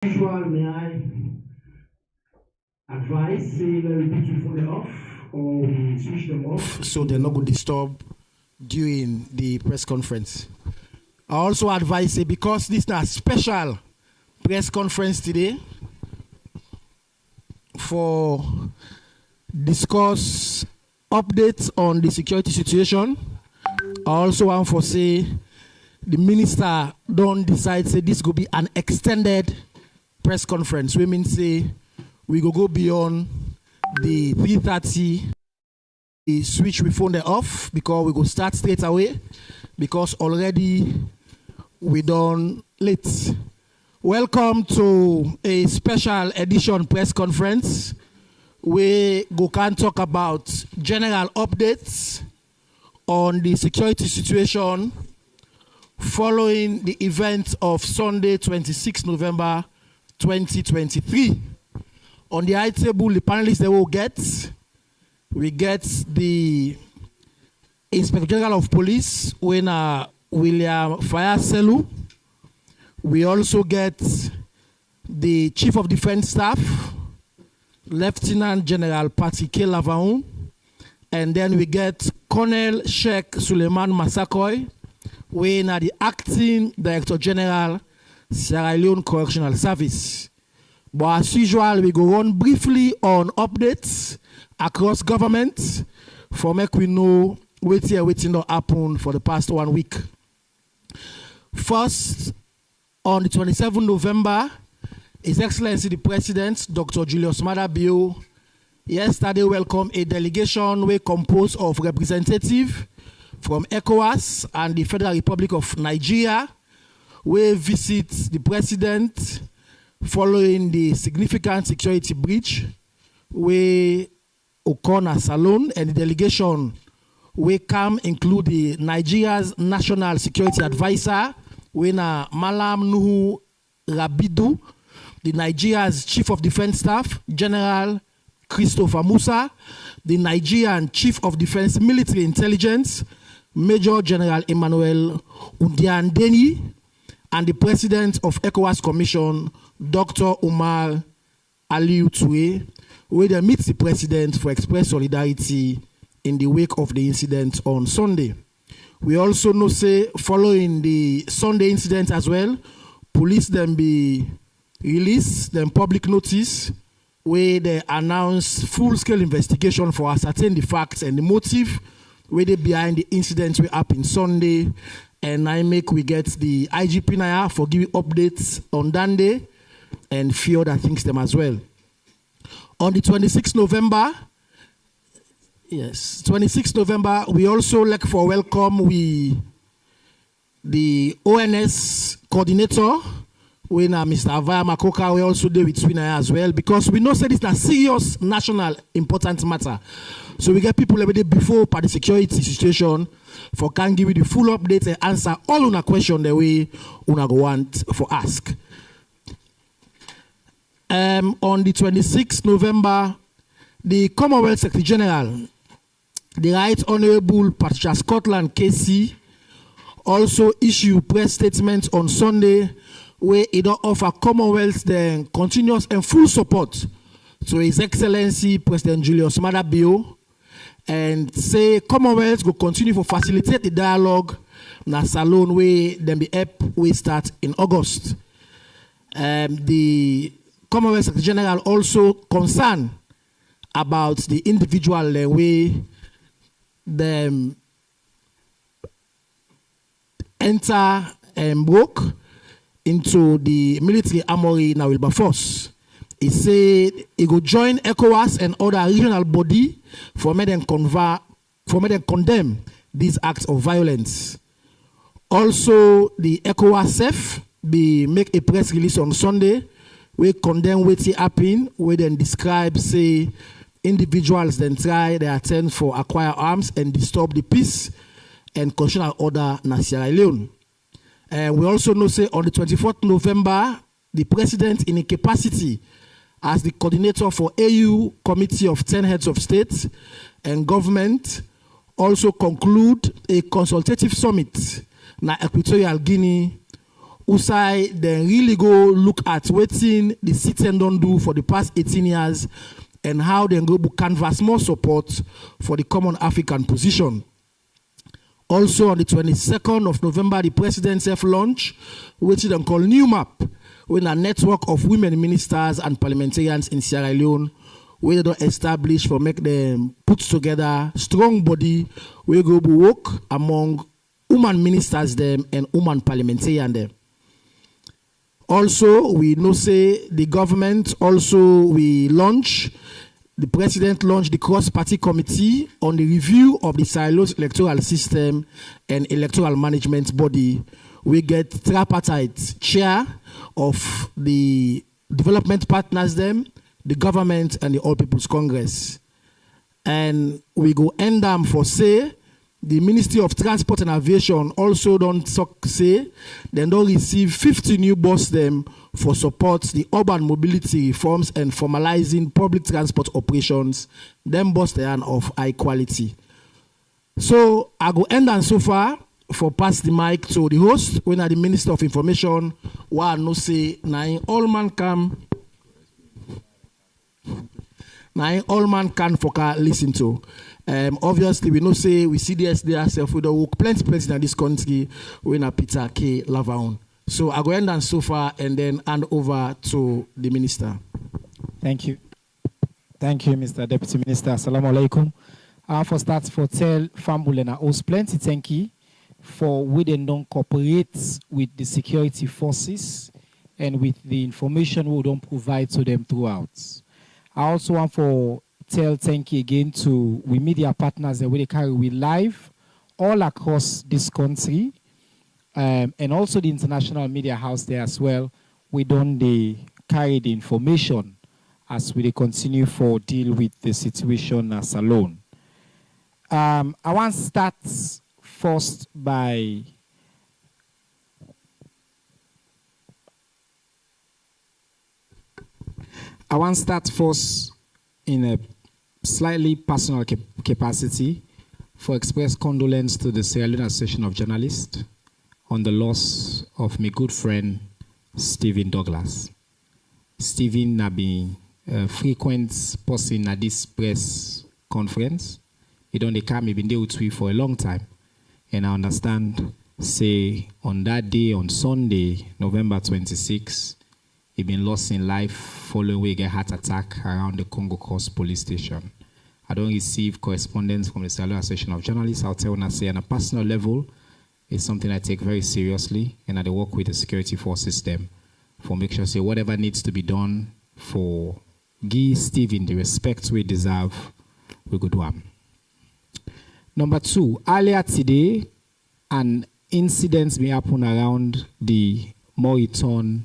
Usual, may I advise, say very beautifully off, or we switch them off so they're not going to disturb during the press conference. I also advise, say, because this is a special press conference today for discuss updates on the security situation. I also want to say the minister don't decide, say this could be an extended press conference. We mean say we go beyond the 3:30. The switch we phone it off because we go start straight away because already we done late. Welcome to a special edition press conference. We can talk about general updates on the security situation following the events of Sunday, 26 November 2023. On the high table, the panelists they will get, we get the Inspector General of Police, William Fayaselu. We also get the Chief of Defense Staff, Lieutenant General Patrick Lavaun, and then we get Colonel Sheikh Suleiman Masakoy, we are the Acting Director General, Sierra Leone Correctional Service. But as usual, we go on briefly on updates across government for make we know waiting to happen for the past 1 week. First, on the 27th November, His Excellency the President, Dr. Julius Maada Bio, yesterday welcomed a delegation we composed of representatives from ECOWAS and the Federal Republic of Nigeria. We visit the President following the significant security breach we occurred at Salon, and the delegation we come include the Nigeria's National Security Advisor, Malam Nuhu Rabidu, the Nigeria's Chief of Defense Staff, General Christopher Musa, the Nigerian Chief of Defense Military Intelligence, Major General Emmanuel Undiandeni, and the President of ECOWAS Commission, Dr. Umar Aliu Toure, where they meet the President for express solidarity in the wake of the incident on Sunday. We also know, say, following the Sunday incident as well, police then be released, then public notice, where they announce full-scale investigation for ascertain the facts and the motive where they behind the incident we happened Sunday. And we get the IGP Naya for giving updates on that day and few other things them as well. On the 26th November, we also like for welcome the ONS coordinator, when Mr. Avaya Makoka, we also do with Swinaya as well, because we know that it's a serious national important matter. So we get people every day before the security situation for can give you the full updates and answer all una question the way una go want for ask. On the 26th November, the Commonwealth Secretary General, the Right Honorable Patricia Scotland KC, also issued press statements on Sunday where it offer Commonwealth the continuous and full support to His Excellency President Julius Maada Bio, and say Commonwealth will continue to facilitate the dialogue na Salon where then be help we start in August. The Commonwealth Secretary General also concerned about the individual way them enter and broke into the military armory in Wilberforce. He said he will join ECOWAS and other regional body for me them condemn these acts of violence. Also, the ECOWAS make a press release on Sunday we condemn what happened, we then describe, say, individuals then try their attempt for acquire arms and disturb the peace and constitutional order in Sierra Leone. We also know, say, on the 24th November, the President in a capacity as the coordinator for AU Committee of 10 Heads of State and Government also conclude a consultative summit in Equatorial Guinea Usai then really go look at wetin the citizen don't do for the past 18 years and how they go canvass more support for the common African position. Also on the 22nd of November, the president self-launch, which they call New Map, with a network of women ministers and parliamentarians in Sierra Leone, where they don't establish for make them put together strong body, where go work among women ministers them and women parliamentarians them. Also, we know say the government also the president launched the cross-party committee on the review of the silos electoral system and electoral management body. We get tripartite chair of the development partners them, the government and the All People's Congress. And we go end them for say, the Ministry of Transport and Aviation also don't say they don't receive 50 new bus them for support the urban mobility reforms and formalizing public transport operations. Them bus they are of high quality. So I go end and so far for pass the mic to the host when the Minister of Information wa no say na all man can for listen to. Obviously, we know say we see this ourselves with the work plenty in this country when a Peter K. Lavaon. So I go end and so far and then hand over to the minister. Thank you. Thank you, Mr. Deputy Minister. Assalamu alaikum. For start for tell Fambulena host plenty thank you for we then don't cooperate with the security forces and with the information we don't provide to them throughout. I also want for tell thank you again to we media partners that we carry we live all across this country and also the international media house there as well. We don't carry the information as we continue for deal with the situation as alone. I want to start first by in a slightly personal capacity for express condolence to the Sierra Leone Association of Journalists on the loss of my good friend Stephen Douglas. Stephen has been a frequent person at this press conference. He don't come, he been there with me for a long time. And I understand, say, on that day, on Sunday, November 26, he been lost in life following a heart attack around the Congo Coast police station. I don't receive correspondence from the Sierra Leone Association of Journalists. I'll tell you, say, on a personal level, it's something I take very seriously, and I work with the security forces them for make sure, say, whatever needs to be done for give Stephen the respect we deserve, we go do them. Number two, earlier today, an incident may happen around the Moriton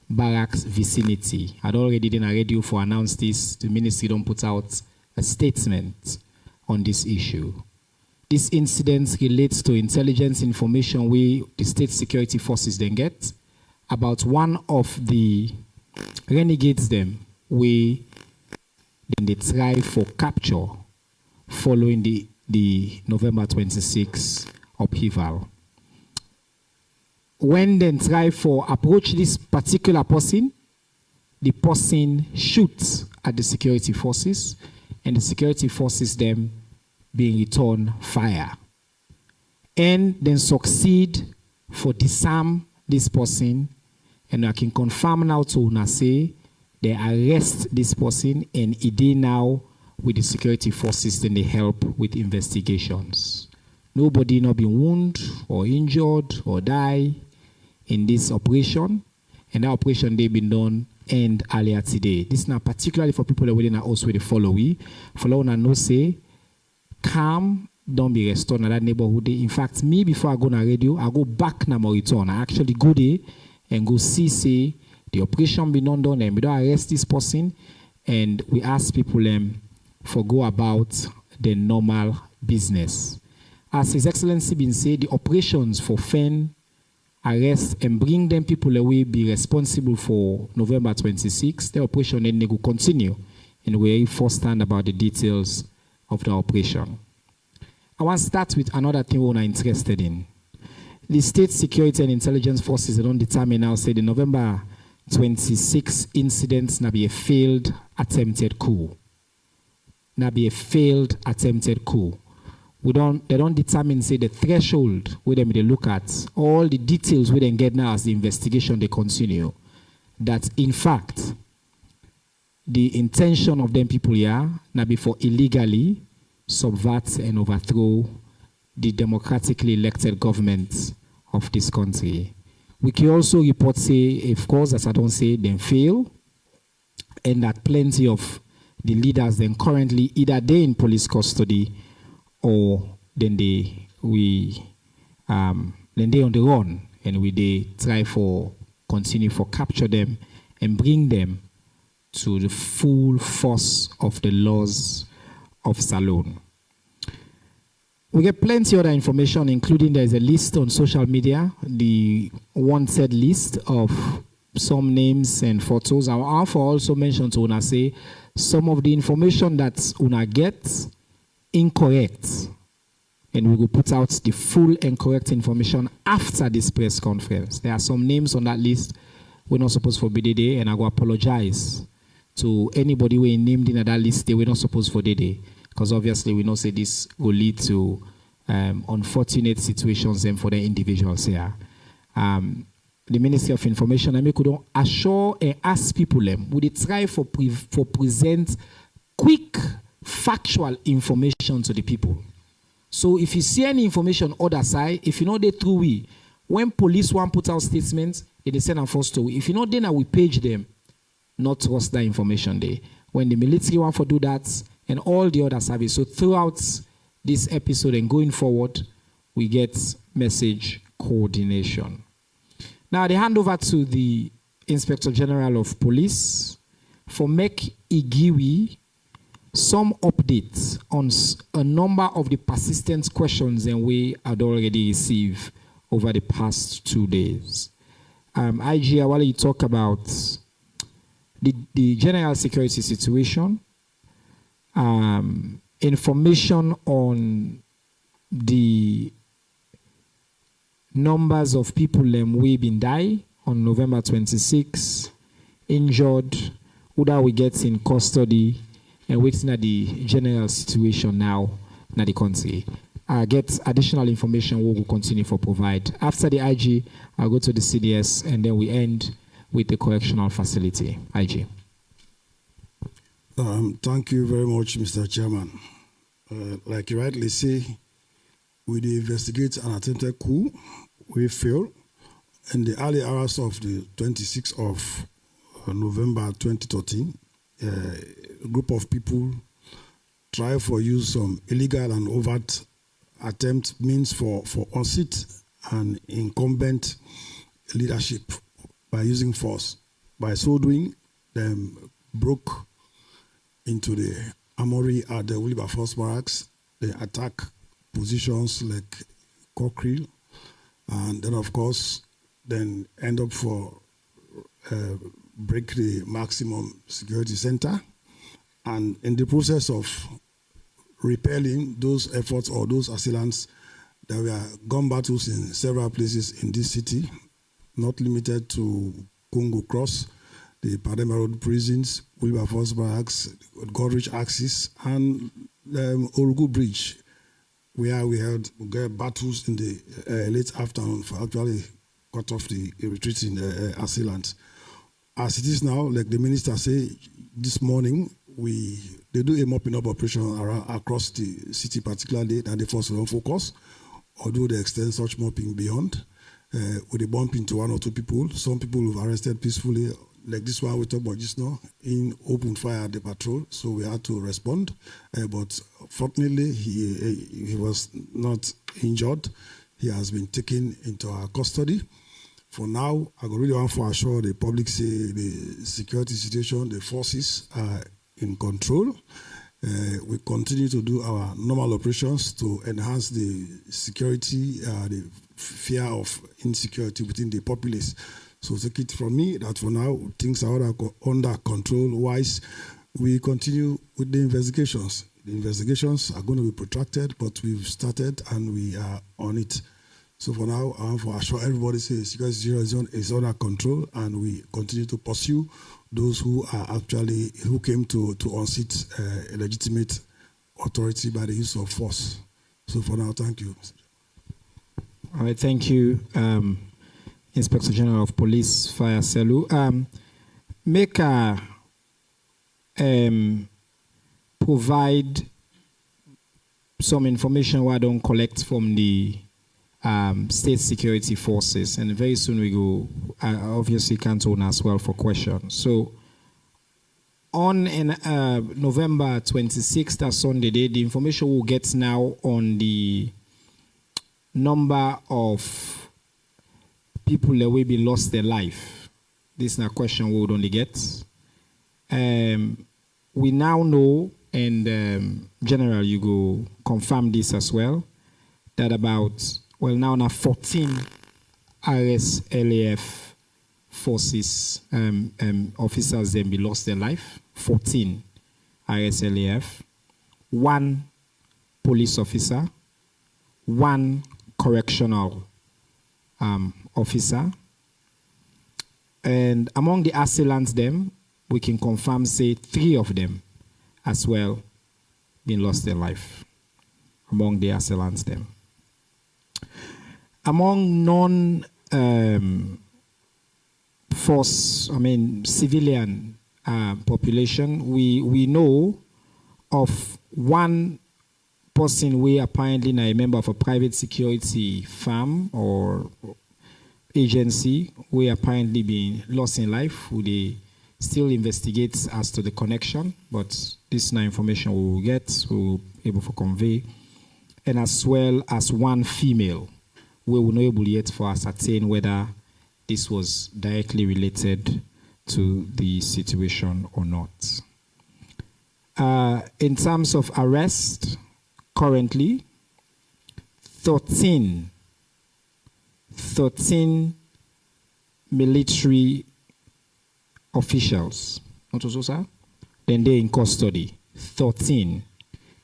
barracks vicinity. I'd already done a radio for announce this. The ministry don't put out a statement on this issue. This incident relates to intelligence information we, the state security forces, then get about one of the renegades them we then they try for capture following the November 26 upheaval. When they try for approach this particular person, the person shoots at the security forces, and the security forces them being return fire. And then succeed for disarm this person, and I can confirm now to una say they arrest this person, and it is now with the security forces, then they help with investigations. Nobody not been wounded or injured or die in this operation, and that operation they've been done end earlier today. This is now particularly for people that within also the following. Follow and no say, calm, don't be restored in that neighborhood. In fact, me before I go on radio, I go back now my return. I actually go there and go see say the operation been done and we don't arrest this person, and we ask people for go about the normal business. As His Excellency been said, the operations for FEN, arrest and bring them people away be responsible for November 26. The operation then they will continue, and we first stand about the details of the operation. I want to start with another thing we're interested in. the state security and intelligence forces don't determine now, say the November 26 incidents na be a failed attempted coup. Na be a failed attempted coup. They don't determine, say, the threshold where they look at, all the details we then get now as the investigation they continue. That in fact, the intention of them people here now be for illegally subvert and overthrow the democratically elected government of this country. We can also report, say, of course, as I don't say, them fail, and that plenty of the leaders then currently either they in police custody or then they on the run, and they try for continue for capture them and bring them to the full force of the laws of Salon. We get plenty other information, including there is a list on social media, the wanted list of some names and photos. I want to also mention to Una say some of the information that Una gets incorrect, and we will put out the full and correct information after this press conference. There are some names on that list we're not supposed to be there, and I will apologize to anybody who named in that list. They were not supposed for day, because obviously we know say this will lead to unfortunate situations and for the individuals here. The Ministry of Information, I could assure and ask people would they try for present quick factual information to the people. So if you see any information other side, if you know they through we, when police want put out statements, they send them first to we. If you know then I will page them, not trust that information there. When the military want to do that and all the other service. So throughout this episode and going forward, we get message coordination. Now they hand over to the Inspector General of Police for make Igiwi some updates on a number of the persistent questions and we had already received over the past 2 days. IG, while you talk about the general security situation, information on the numbers of people we been die on November 26, injured, who that we get in custody, and waiting at the general situation now in the country. Get additional information we will continue to provide. After the IG, I'll go to the CDS, and then we end with the correctional facility. IG. Thank you very much, Mr. Chairman. Like you rightly say, we investigate an attempted coup. We failed. In the early hours of the 26th of November 2013, a group of people try for use some illegal and overt attempt means for unseat an incumbent leadership by using force. By so doing, them broke into the armory at the Wilberforce barracks. They attack positions like Correctional, and then of course, then end up for break the maximum security center. And in the process of repelling those efforts or those assailants, there were gun battles in several places in this city, not limited to Congo Cross, the Padema Road prisons, Wilberforce barracks, Godrich axis, and Orugu Bridge, where we had battles in the late afternoon for actually cut off the retreating assailants. As it is now, like the minister said this morning, they do a mopping up operation across the city, particularly, and the force don't focus, although they extend such mopping beyond. With a bump into one or two people, some people who've arrested peacefully, like this one we talk about just now, in open fire at the patrol, so we had to respond. But fortunately, he was not injured. He has been taken into our custody. For now, I really want to assure the public, say the security situation, the forces are in control. We continue to do our normal operations to enhance the security, the fear of insecurity within the populace. So take it from me that for now, things are under control. Wise, we continue with the investigations. The investigations are going to be protracted, but we've started and we are on it. So for now, I want to assure everybody, say security situation is under control, and we continue to pursue those who came to unseat a legitimate authority by the use of force. So for now, thank you. All right, thank you, Inspector General of Police, Fire Selu. Make a provide some information we don't collect from the state security forces, and very soon we go obviously Canton as well for questions. So on November 26th, that's Sunday, the information we'll get now on the number of people that will be lost their life. This is a question we would only get. We now know, and General, you go confirm this as well, that about, well, now 14 RSLAF forces officers then be lost their life. 14 RSLAF, 1 police officer, 1 correctional officer, and among the assailants them, we can confirm, say, 3 of them as well been lost their life among the assailants them. Among civilian population, we know of 1 person we apparently a member of a private security firm or agency we apparently been lost in life, who they still investigate as to the connection, but this is not information we will get, we will be able to convey, and as well as 1 female, we will not able yet for ascertain whether this was directly related to the situation or not. In terms of arrest, currently, 13 military officials, then they're in custody, 13,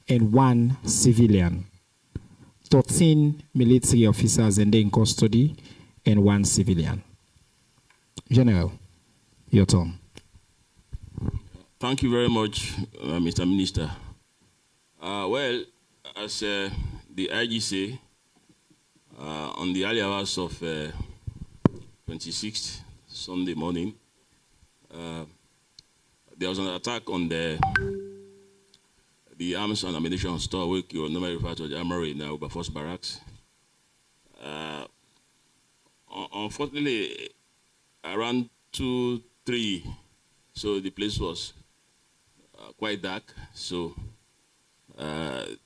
and 1 civilian. 13 military officers and they're in custody, and 1 civilian. General, your turn. Thank you very much, Mr. Minister. Well, as the IG say, on the early hours of 26th, Sunday morning, there was an attack on the arms and ammunition store, which you normally refer to as the Armory in Wilberforce Barracks. Unfortunately, around 2-3, so the place was quite dark, so the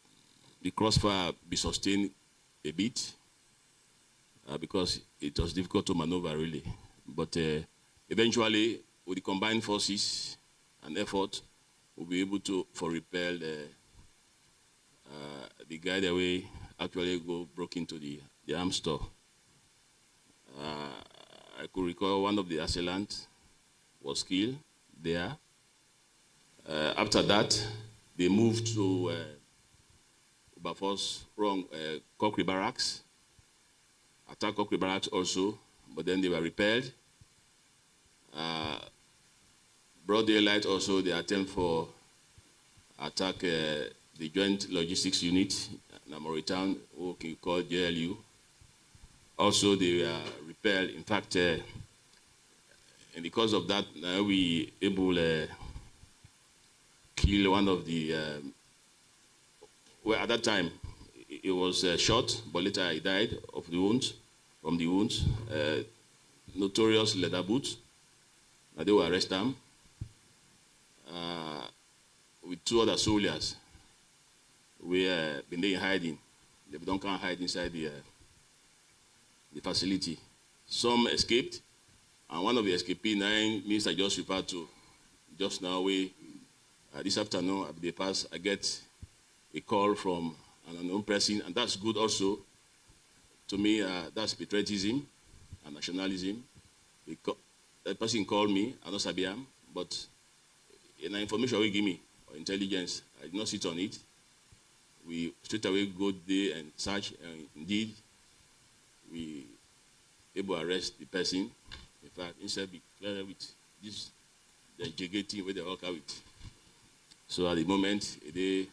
crossfire be sustained a bit because it was difficult to maneuver really. But eventually, with the combined forces and effort, we'll be able to repel the guy that way actually broke into the arms store. I could recall one of the assailants was killed there. After that, they moved to Wilberforce Cockery Barracks, attacked Cockery Barracks also, but then they were repelled. Broad daylight also, they attempt for attack the Joint Logistics Unit in Mauritania, who we call JLU. Also, they were repelled. In fact, and because of that, now we able kill one of the. Well, at that time, it was shot, but later he died of the wounds, from the wounds. Notorious leather boots. Now they will arrest them with 2 other soldiers. We been there in hiding. They don't come hide inside the facility. Some escaped, and one of the escapees, Minister just referred to just now. This afternoon at the pass, I get a call from an unknown person, and that's good also. To me, that's patriotism and nationalism. That person called me, I don't sabi him, but in information we give me, or intelligence, I did not sit on it. We straight away go there and search, and indeed, we able to arrest the person. In fact, instead be clear with this the JG where they walk out with. So at the moment, they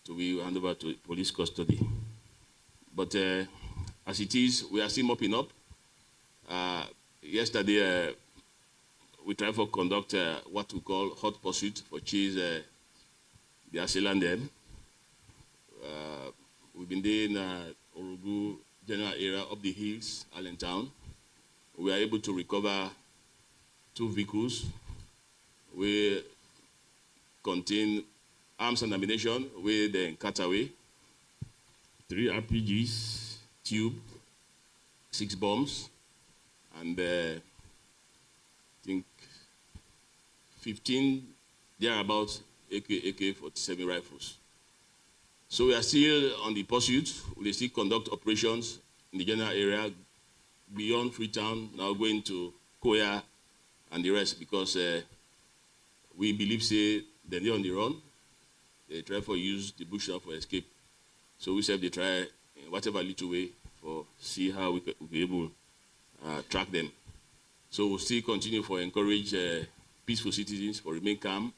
to be handed over to police custody. But as it is, we are still mopping up. Yesterday, we tried to conduct what we call hot pursuit for chase the assailant them. We've been there in Orugu general area up the hills, Allentown. We are able to recover 2 vehicles. We contain arms and ammunition where they cut away, 3 RPGs, tube, 6 bombs, and I think 15 thereabouts AK-47 rifles. So we are still on the pursuit. We still conduct operations in the general area beyond Freetown, now going to Koya and the rest, because we believe they're on the run. They try to use the bush for escape. So we said they try in whatever little way for see how we will be able to track them. So we'll still continue to encourage peaceful citizens to remain calm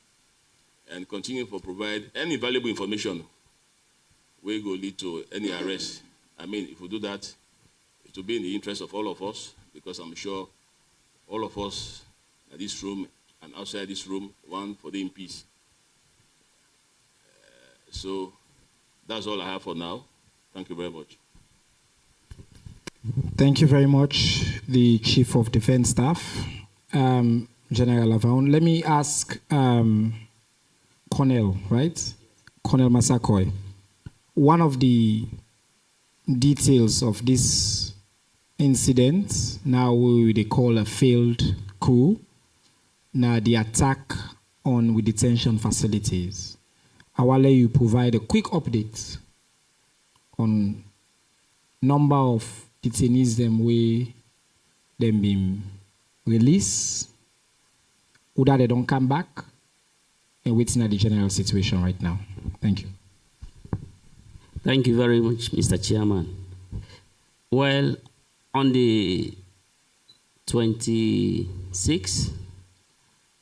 and continue to provide any valuable information will go lead to any arrest. I mean, if we do that, it will be in the interest of all of us, because I'm sure all of us in this room and outside this room want for them peace. So that's all I have for now. Thank you very much. Thank you very much, the Chief of Defense Staff, General Lavon. Let me ask Colonel, right? Colonel Massakoy. One of the details of this incident, now we they call a failed coup, now the attack on with detention facilities. I will let you provide a quick update on number of detainees them way them been released, whether they don't come back, and what's in the general situation right now. Thank you. Thank you very much, Mr. Chairman. Well, on the 26th,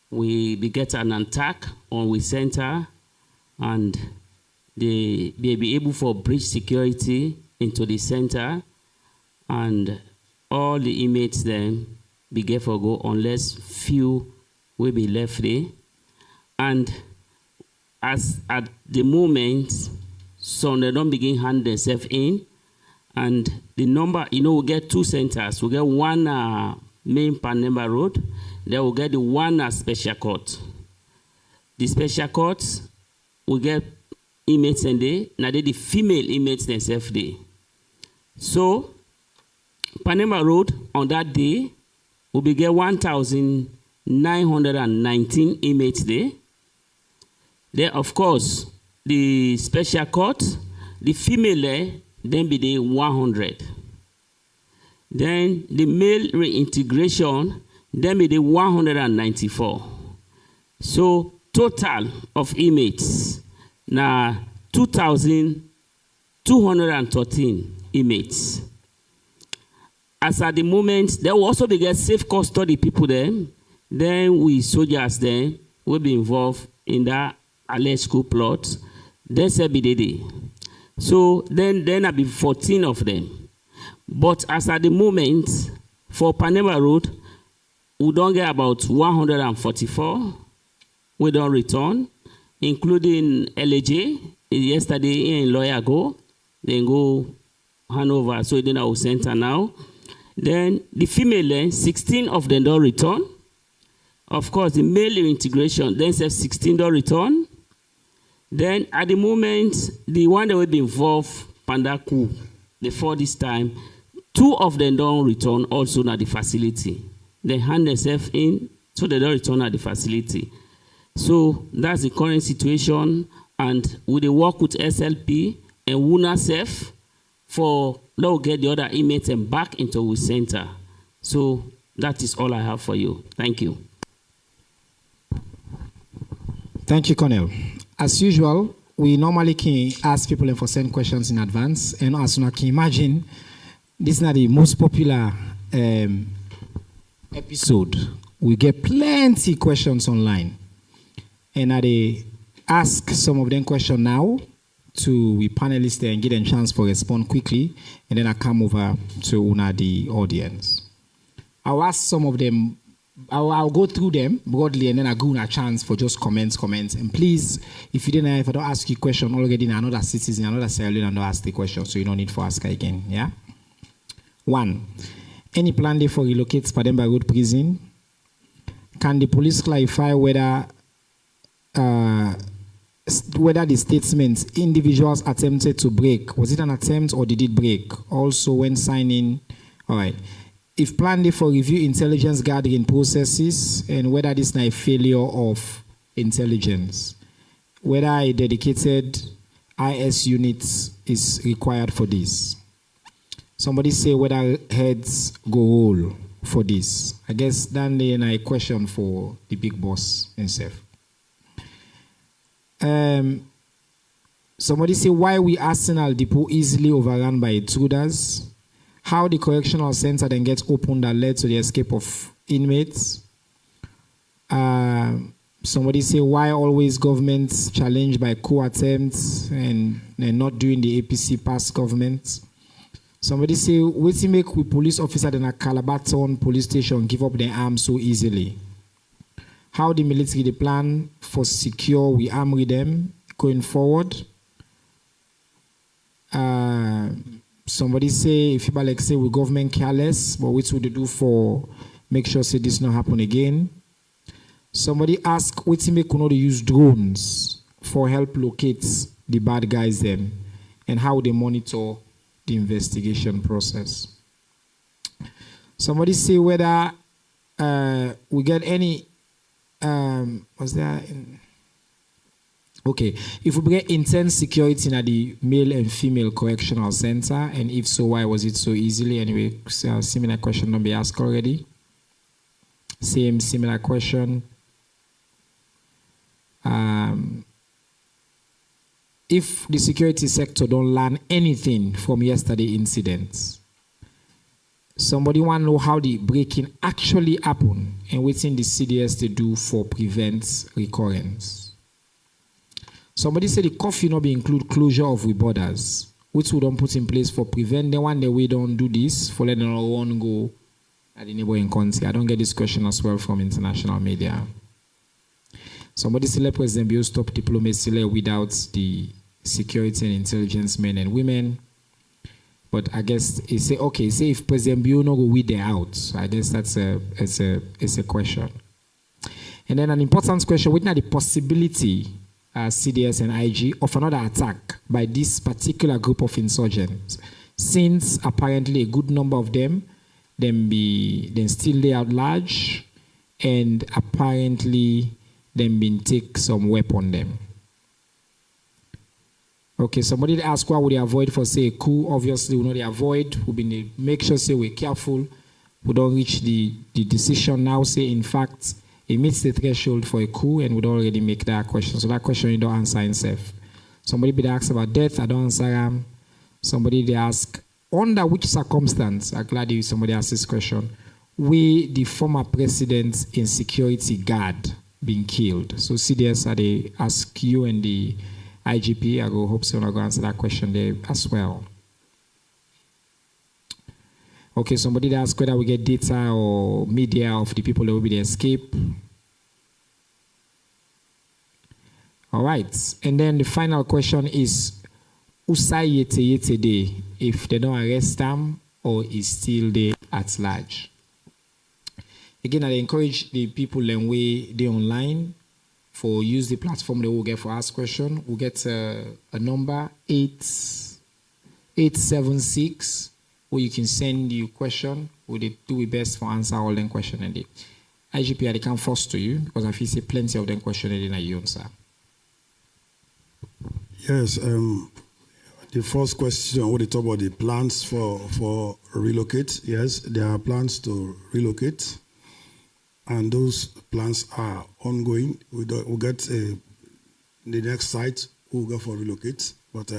we get an attack on we center, and they be able for breach security into the center, and all the inmates then be get for go unless few will be left there. And as at the moment, so they don't begin hand themselves in, and the number, we get 2 centers. We get one main Panemba Road, then we get the one special court. The special court, we get inmates in there, now they the female inmates themselves there. So, Panemba Road on that day, we will get 1,919 inmates there. Then, of course, the special court, the female there, then be the 100. Then the male reintegration, then be the 194. So total of inmates, now 2,213 inmates. As at the moment, there will also be get safe custody people there. Then we soldiers there will be involved in that alleged school plot. That's a BDD. So then I'll be 14 of them. But as at the moment, for Panemba Road, we don't get about 144. We don't return, including LAJ. Yesterday in Lawyer go, then go Hanover. So then I will center now. Then the female, 16 of them don't return. Of course, the male integration, then 16 don't return. Then at the moment, the one that will be involved, Pandaku, before this time, 2 of them don't return also at the facility. They hand themselves in, so they don't return at the facility. So that's the current situation, and we work with SLP and UNICEF for now get the other inmates and back into the center. So that is all I have for you. Thank you. Thank you, Colonel. As usual, we normally can ask people for send questions in advance. And as you can imagine, this is not the most popular episode. We get plenty questions online. And I ask some of them questions now to we panelists there and give them a chance for respond quickly. And then I come over to Una, the audience. I'll ask some of them. I'll go through them broadly, and then I'll give you a chance for just comments. And please, if I don't ask you a question already in another citizen, another Sierra Leone, and don't ask the question, so you don't need to ask again. Yeah. 1. Any plan there for relocate Spademba Road Prison? Can the police clarify whether the statements individuals attempted to break, was it an attempt or did it break? Also, when signing, all right. If planned for review intelligence gathering processes and whether this is a failure of intelligence, whether a dedicated IS unit is required for this. Somebody say whether heads go roll for this. I guess then a question for the big boss himself. Somebody say why we Arsenal Depot easily overrun by intruders. How the correctional center then gets opened that led to the escape of inmates. Somebody say why always governments challenged by coup attempts and not doing the APC past government. Somebody say what's make we police officer in a Calabar Town police station give up their arms so easily. How the military the plan for secure we arm them going forward. Somebody say, if people like say we government careless, but what would they do for make sure say this not happen again? Somebody ask, what make we not use drones for help locate the bad guys them, and how they monitor the investigation process. Somebody say whether we get any, was there? Okay, if we get intense security in the male and female correctional center, and if so, why was it so easily? Anyway, similar question don't be asked already. Same similar question. If the security sector don't learn anything from yesterday incidents, somebody want to know how the breaking actually happened and what's in the CDS to do for prevent recurrence. Somebody said the coffee not be include closure of we borders, which we don't put in place for prevent the one that we don't do this for letting our one go at the neighboring country. I don't get this question as well from international media. Somebody said let President Bio stop diplomacy without the security and intelligence men and women. But I guess he say okay, say if President Bio no go with the out, so I guess that's it's a question. And then an important question: what are the possibility? CDS and IG of another attack by this particular group of insurgents, since apparently a good number of them still lay out large, and apparently them been take some weapon them. Okay, somebody asked why would they avoid for say a coup? Obviously, we know they avoid. We been make sure say we're careful. We don't reach the decision now. Say in fact. It meets the threshold for a coup, and we'd already make that question. So that question you don't answer himself. Somebody be asked about death, I don't answer him. Somebody they ask under which circumstance. I'm glad somebody asked this question. We the former president's insecurity guard being killed. So CDS they ask you and the IGP. I go hope so I go answer that question there as well. Okay, somebody asked whether we get data or media of the people that will be the escape. All right, and then the final question is, Usai yete day if they don't arrest them or is still there at large? Again, I encourage the people when they online for use the platform they will get for ask question. We'll get a number 8876. Or you can send your question. We'll do our best for answer all them questions. And the IGP they can force to you because I feel say plenty of them questions in you answer. Yes, the first question, what they talk about the plans for relocate. Yes, there are plans to relocate, and those plans are ongoing. We get the next site who go for relocate, but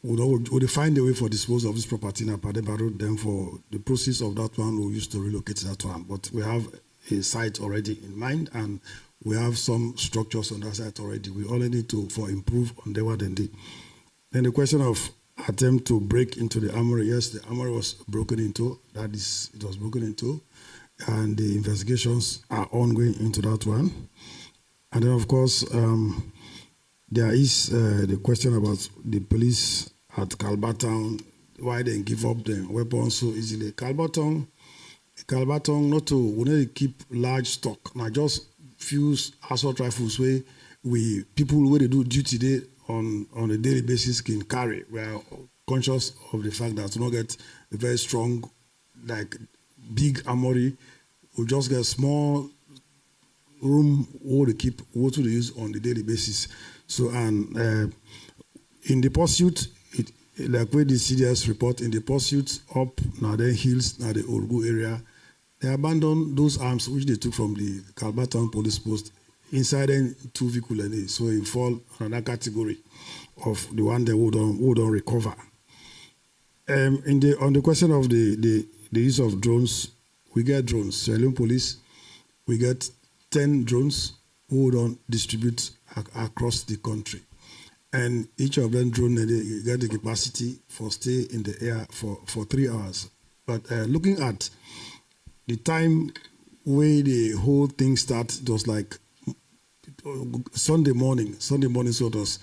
we'll find a way for disposal of this property in Apadeba Road. Then for the proceeds of that one, we'll use to relocate that one. But we have a site already in mind, and we have some structures on that site already. We only need to improve on the one. Then the question of attempt to break into the armory. Yes, the armory was broken into. That is, it was broken into, and the investigations are ongoing into that one. And then, of course, there is the question about the police at Calbatown, why they give up the weapons so easily. Calbatown, not to, we need to keep large stock. Now, just few assault rifles where people where they do duty day on a daily basis can carry. We are conscious of the fact that we don't get a very strong, like big armory. We just get small room where they keep what to use on the daily basis. So, and in the pursuit, like where the CDS report, in the pursuit up now the hills, now the Orgu area, they abandoned those arms which they took from the Calbatown police post inside two vehicles. So it fall another category of the one they would don't recover. On the question of the use of drones, we get drones. Sierra Leone Police, we get 10 drones who don't distribute across the country. And each of them drone, they get the capacity for stay in the air for 3 hours. But looking at the time where the whole thing started, it was like Sunday morning, so it was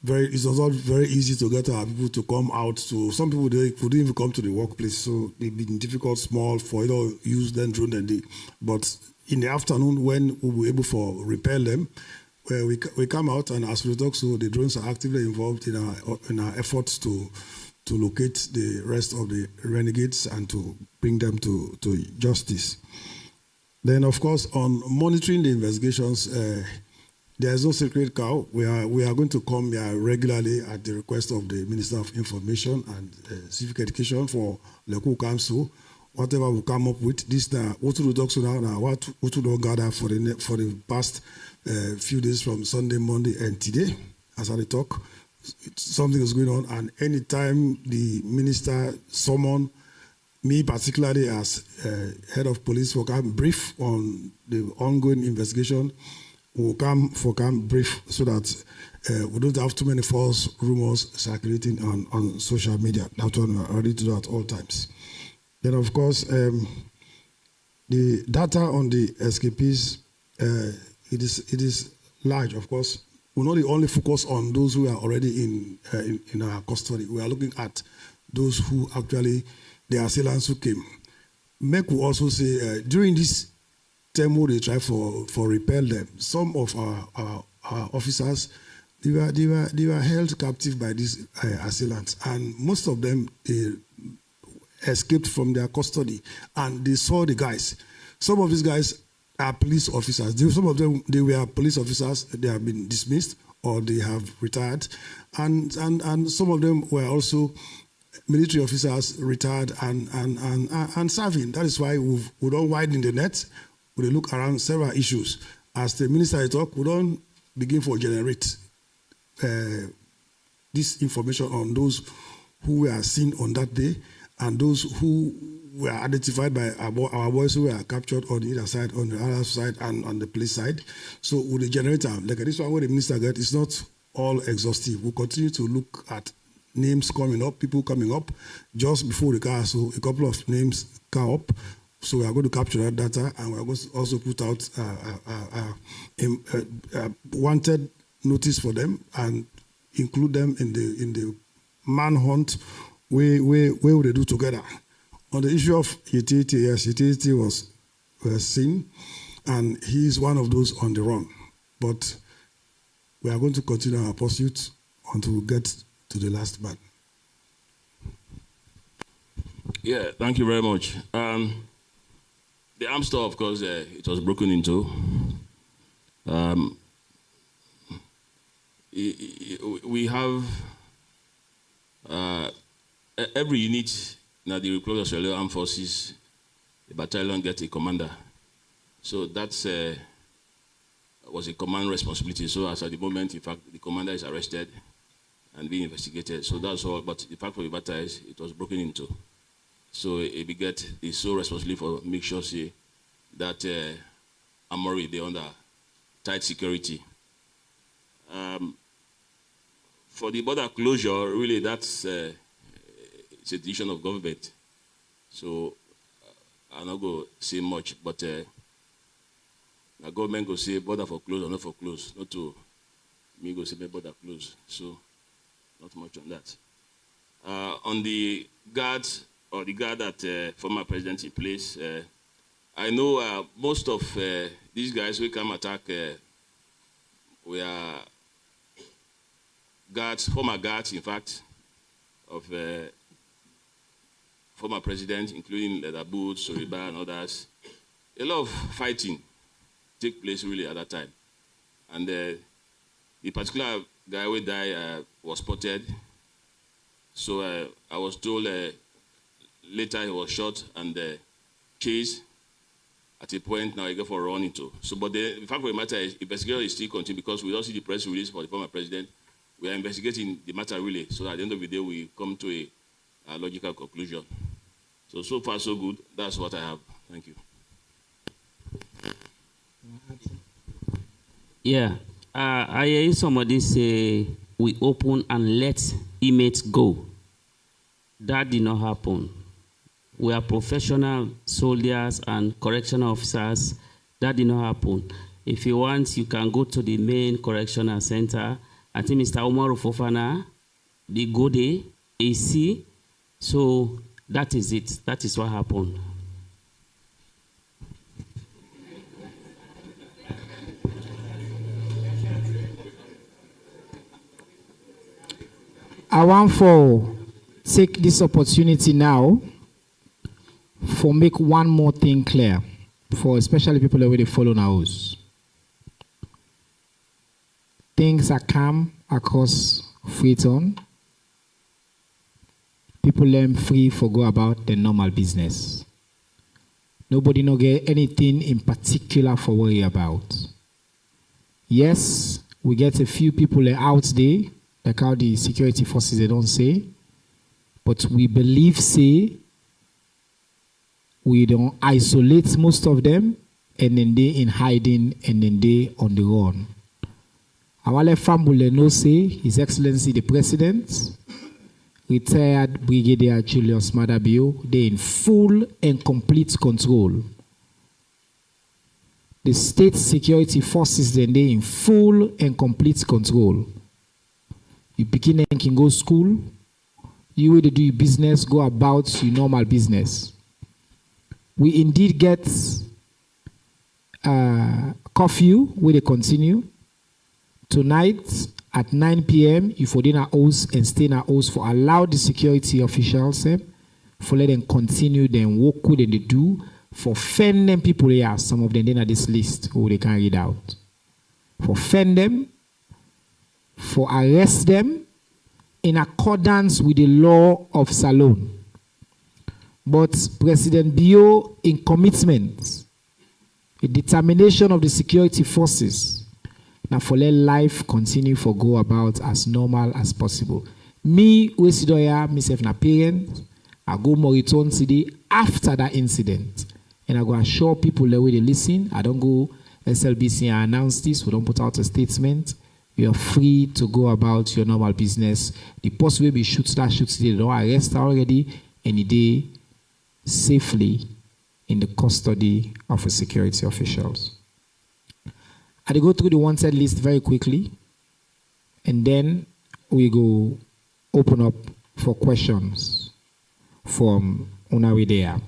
not very easy to get our people to come out. So some people they couldn't even come to the workplace, so it's been difficult, small for use them drone and day. But in the afternoon, when we were able to repel them, where we come out, and as we talk, so the drones are actively involved in our efforts to locate the rest of the renegades and to bring them to justice. Then, of course, on monitoring the investigations, there's no sacred cow. We are going to come here regularly at the request of the Minister of Information and Civic Education for Leku Council. Whatever we come up with, this now what we talk now, what we don't gather for the past few days from Sunday, Monday, and today, as I talk, something is going on, and anytime the minister summon me, particularly as head of police, will come brief on the ongoing investigation. We'll come brief so that we don't have too many false rumors circulating on social media. That's what we're ready to do at all times. Then, of course, the data on the escapees, it is large, of course. We're not only focus on those who are already in our custody. We are looking at those who actually, the assailants who came. Make will also say, during this time where they try for repel them, some of our officers, they were held captive by these assailants, and most of them escaped from their custody, and they saw the guys. Some of these guys are police officers. Some of them, they were police officers. They have been dismissed or they have retired, and some of them were also military officers, retired and serving. That is why we don't widen the net. We look around several issues. As the minister talk, we don't begin to generate this information on those who were seen on that day and those who were identified by our boys who were captured on either side, on the other side and on the police side. So with the generator, like this one where the minister got, it's not all exhaustive. We'll continue to look at names coming up, people coming up. Just before the car, so a couple of names come up. So we are going to capture that data, and we are going to also put out wanted notice for them and include them in the manhunt where they do together. On the issue of utility, yes, utility was seen, and he is one of those on the run. But we are going to continue our pursuit until we get to the last man. Yeah, thank you very much. The arms store, of course, it was broken into. We have every unit now the Republic of Sierra Leone Armed Forces, the battalion gets a commander. So that's was a command responsibility. So as at the moment, in fact, the commander is arrested and being investigated. So that's all. But the fact of the matter is, it was broken into. So a bigot is so responsible for make sure say that Amori they under tight security. For the border closure, really that's it's a decision of government. So I'm not going to say much, but the government go say border for close or not for close, not to me go say border close. So not much on that. On the guards or the guard that former president in place, I know most of these guys who come attack were guards, former guards, in fact, of former president, including Leatherboot, Soriba, and others. A lot of fighting took place really at that time. And the particular guy who died was spotted. So I was told later he was shot and chased. At a point now, he got for running to. So, but the fact of the matter is, investigation is still continuing because we don't see the press release for the former president. We are investigating the matter really, so at the end of the day, we come to a logical conclusion. So far, so good. That's what I have. Thank you. Yeah, I hear somebody say we open and let inmates go. That did not happen. We are professional soldiers and correctional officers. That did not happen. If you want, you can go to the main correctional center. I think Mr. Umaru Fofana, the Gode, AC. So that is it. That is what happened. I want to take this opportunity now for make one more thing clear for especially people that already follow house. Things are calm across Freetown. People learn free for go about their normal business. Nobody no get anything in particular for worry about. Yes, we get a few people out there, like how the security forces they don't say, but we believe say we don't isolate most of them, and then they in hiding, and then they on the run. Our family know say His Excellency the President, retired Brigadier Julius Madabio, they in full and complete control. The state security forces then they in full and complete control. You begin and can go school, you will do your business, go about your normal business. We indeed get curfew where they continue. Tonight at 9 p.m. you for dinner house and stay in our house for allow the security officials for let them continue then work with them they do for fend them people here. Some of them in this list who they can read out. For fend them, for arrest them in accordance with the law of Salon. But President Bio, in commitment, a determination of the security forces, now for let life continue for go about as normal as possible. Me, Wesidoya, myself, na parent, I go more return today after that incident. And I go assure people the way they listen. I don't go SLBC and announce this. We don't put out a statement. You are free to go about your normal business. The possible be shoot today. They don't arrest already. Any day safely in the custody of the security officials. I go through the wanted list very quickly, and then we go open up for questions from Unawidea.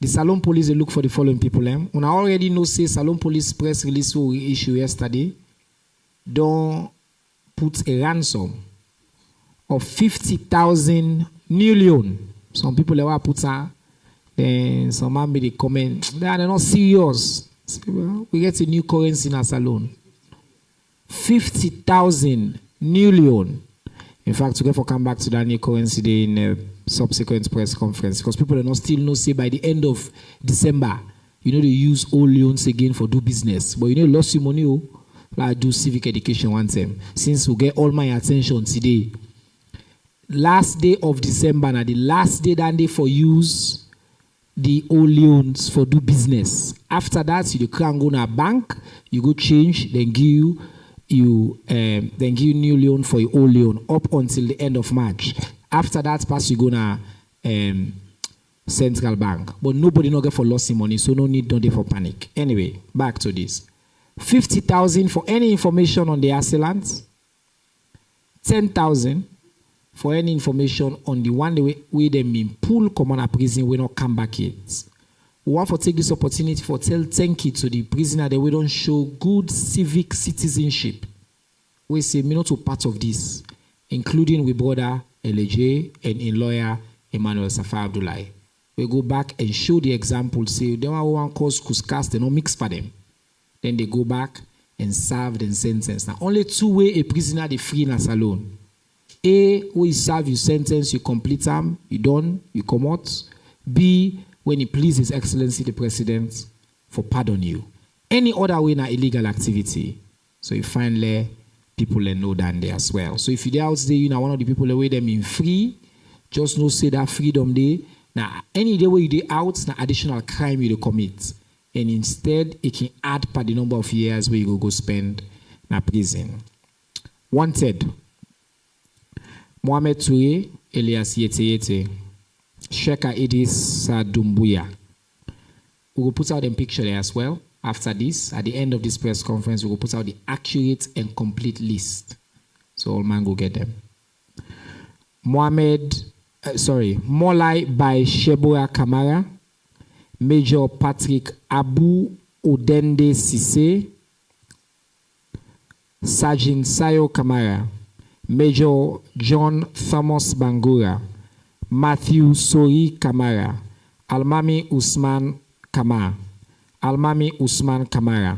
The Salon Police they look for the following people. Una already know say Salon Police press release we issue yesterday don't put a ransom of 50,000 new loan. Some people they want put then some man made a comment. They're not serious. Well, we get a new currency in our salon. 50,000 new loan. In fact, we're going to come back to that new currency in a subsequent press conference because people are not still know say by the end of December You know, they use old loans again for do business. But you know, lost your money, like do civic education one time. Since we get all my attention today. Last day of December, now the last day that day for use the old loans for do business. After that, you can go to a bank, you go change, then give you new loan for your old loan up until the end of March. After that, pass you go to central bank. But nobody not get for losing money, so no need for panic. Anyway, back to this. 50,000 for any information on the assailants. 10,000 for any information on the one way they mean pull common a prison we not come back yet. We want to take this opportunity for thank you to the prisoner that we don't show good civic citizenship. We say me not to part of this, including with brother LJ and in lawyer Emmanuel Safar Abdullahi. We go back and show the example, say they want cause kuskas, they don't mix for them. Then they go back and serve the sentence. Now only two ways a prisoner they free in a salon. A, when you serve your sentence, you complete them, you done, you come out. B, when he please His Excellency the President for pardon you. Any other way na illegal activity. So you finally people know that there as well. So if you're out there, you know one of the people that way them in free, just know say that freedom day. Now any day where you dey out, na additional crime you commit. And instead it can add per the number of years where you go spend na prison. Wanted. Mohamed Touré, Elias Yete, Sheka Idris Sadumbuya. We will put out a picture there as well. After this, at the end of this press conference, we will put out the accurate and complete list. So all man go get them. Molai by Sheboa Kamara, Major Patrick Abu Odende Sise, Sergeant Sayo Kamara, Major John Thomas Bangura, Matthew Sori Kamara, Almami Usman Kamara,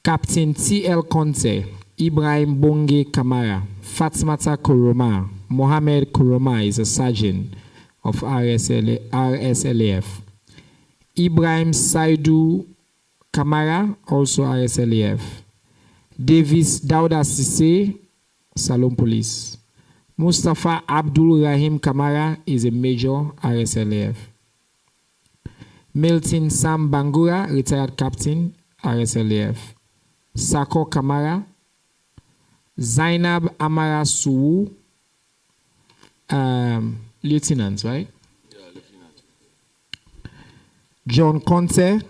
Captain T.L. Conte, Ibrahim Bonge Kamara, Fatmata Kuroma, Mohammed Kuroma is a sergeant of RSLAF, Ibrahim Saidu Kamara, also RSLAF, Davis Dauda Sise, Salon Police. Mustafa Abdul Rahim Kamara is a major RSLAF. Milton Sam Bangura, retired captain, RSLAF. Sako Kamara. Zainab Amara Suwu, lieutenant, right? Yeah, lieutenant. John Conte,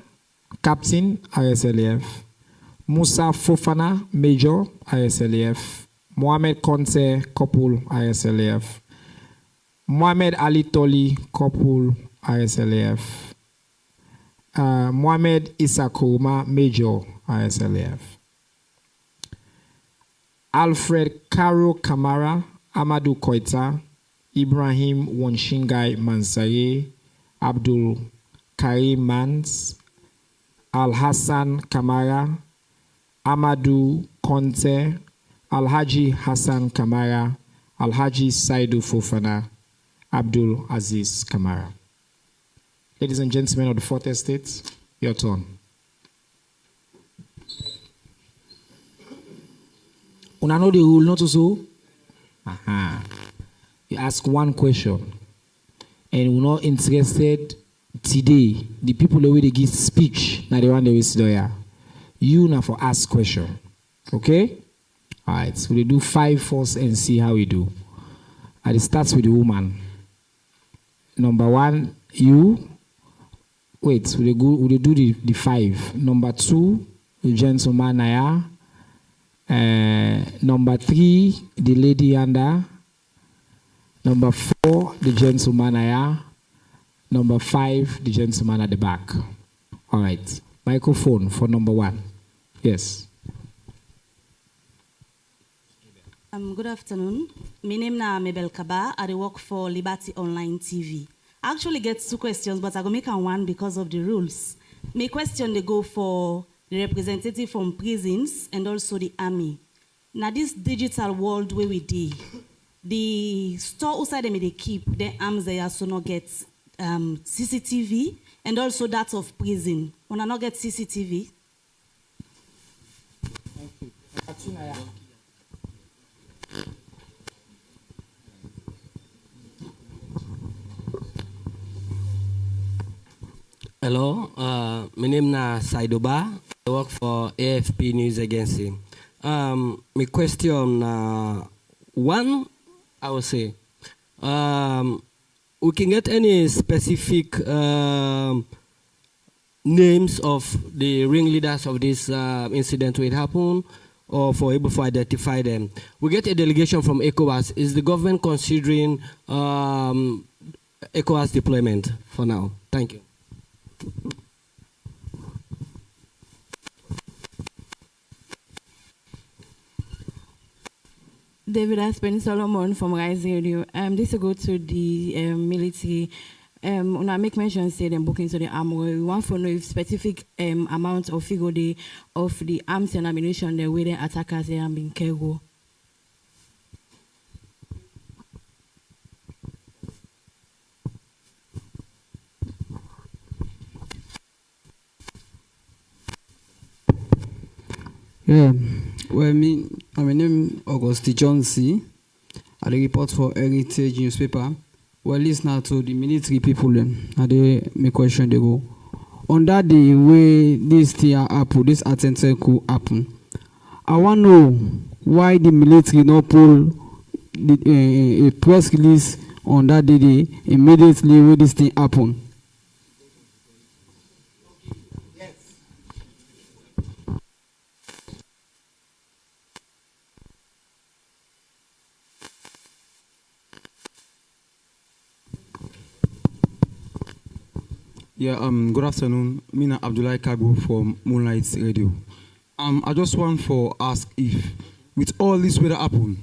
captain, RSLAF. Musa Fofana, Major, RSLAF. Mohamed Conte, Couple, RSLAF. Mohamed Ali Toli, Couple, RSLAF. Mohamed Issa Kouma, Major, RSLAF. Alfred Karo Kamara, Amadou Koita, Ibrahim Wonshingai Mansare, Abdul Karim Mans, Al Hassan Kamara, Amadou Conte, Alhaji Hassan Kamara, Alhaji Saidu Fofana, Abdul Aziz Kamara. Ladies and gentlemen of the Fourth Estate, your turn. Una know the rule, not so? You ask one question, and we're not interested today. The people the way they give speech, now the one they will sit there. You now for ask question. Okay? Alright, so we do 5 first and see how we do. And it starts with the woman. Number 1, you. Wait, we do the 5. Number 2, the gentleman Naya. Number 3, the lady under. Number 4, the gentleman Naya. Number 5, the gentleman at the back. Alright, microphone for number 1. Yes. Good afternoon. My name is Mabel Kaba. I work for Liberty Online TV. I actually get 2 questions, but I'm going to make one because of the rules. My question, they go for the representative from prisons and also the army. Now, this digital world where we do, the store outside them they keep their arms there so not get CCTV and also that of prison. When I not get CCTV. Hello, my name is Saidoba. I work for AFP News Agency. My question, one, I would say, we can get any specific names of the ringleaders of this incident when it happened, or for able to identify them. We get a delegation from ECOWAS. Is the government considering ECOWAS deployment for now? Thank you. David Aspen Solomon from Rise Radio. This will go to the military. When I make mention, say them booking to the armory, we want to know if specific amount of figure of the arms and ammunition the way the attackers have been carried. Yeah, well, my name Auguste Johnson. I report for Heritage newspaper. Well, listen now to the military people. My question they go. On that day where this thing happen, this attempted coup happen, I want to know why the military not pull a press release on that day immediately when this thing happen. Yeah, good afternoon. Mina Abdullah Kago from Moonlight Radio. I just want to ask if, with all this weather happen,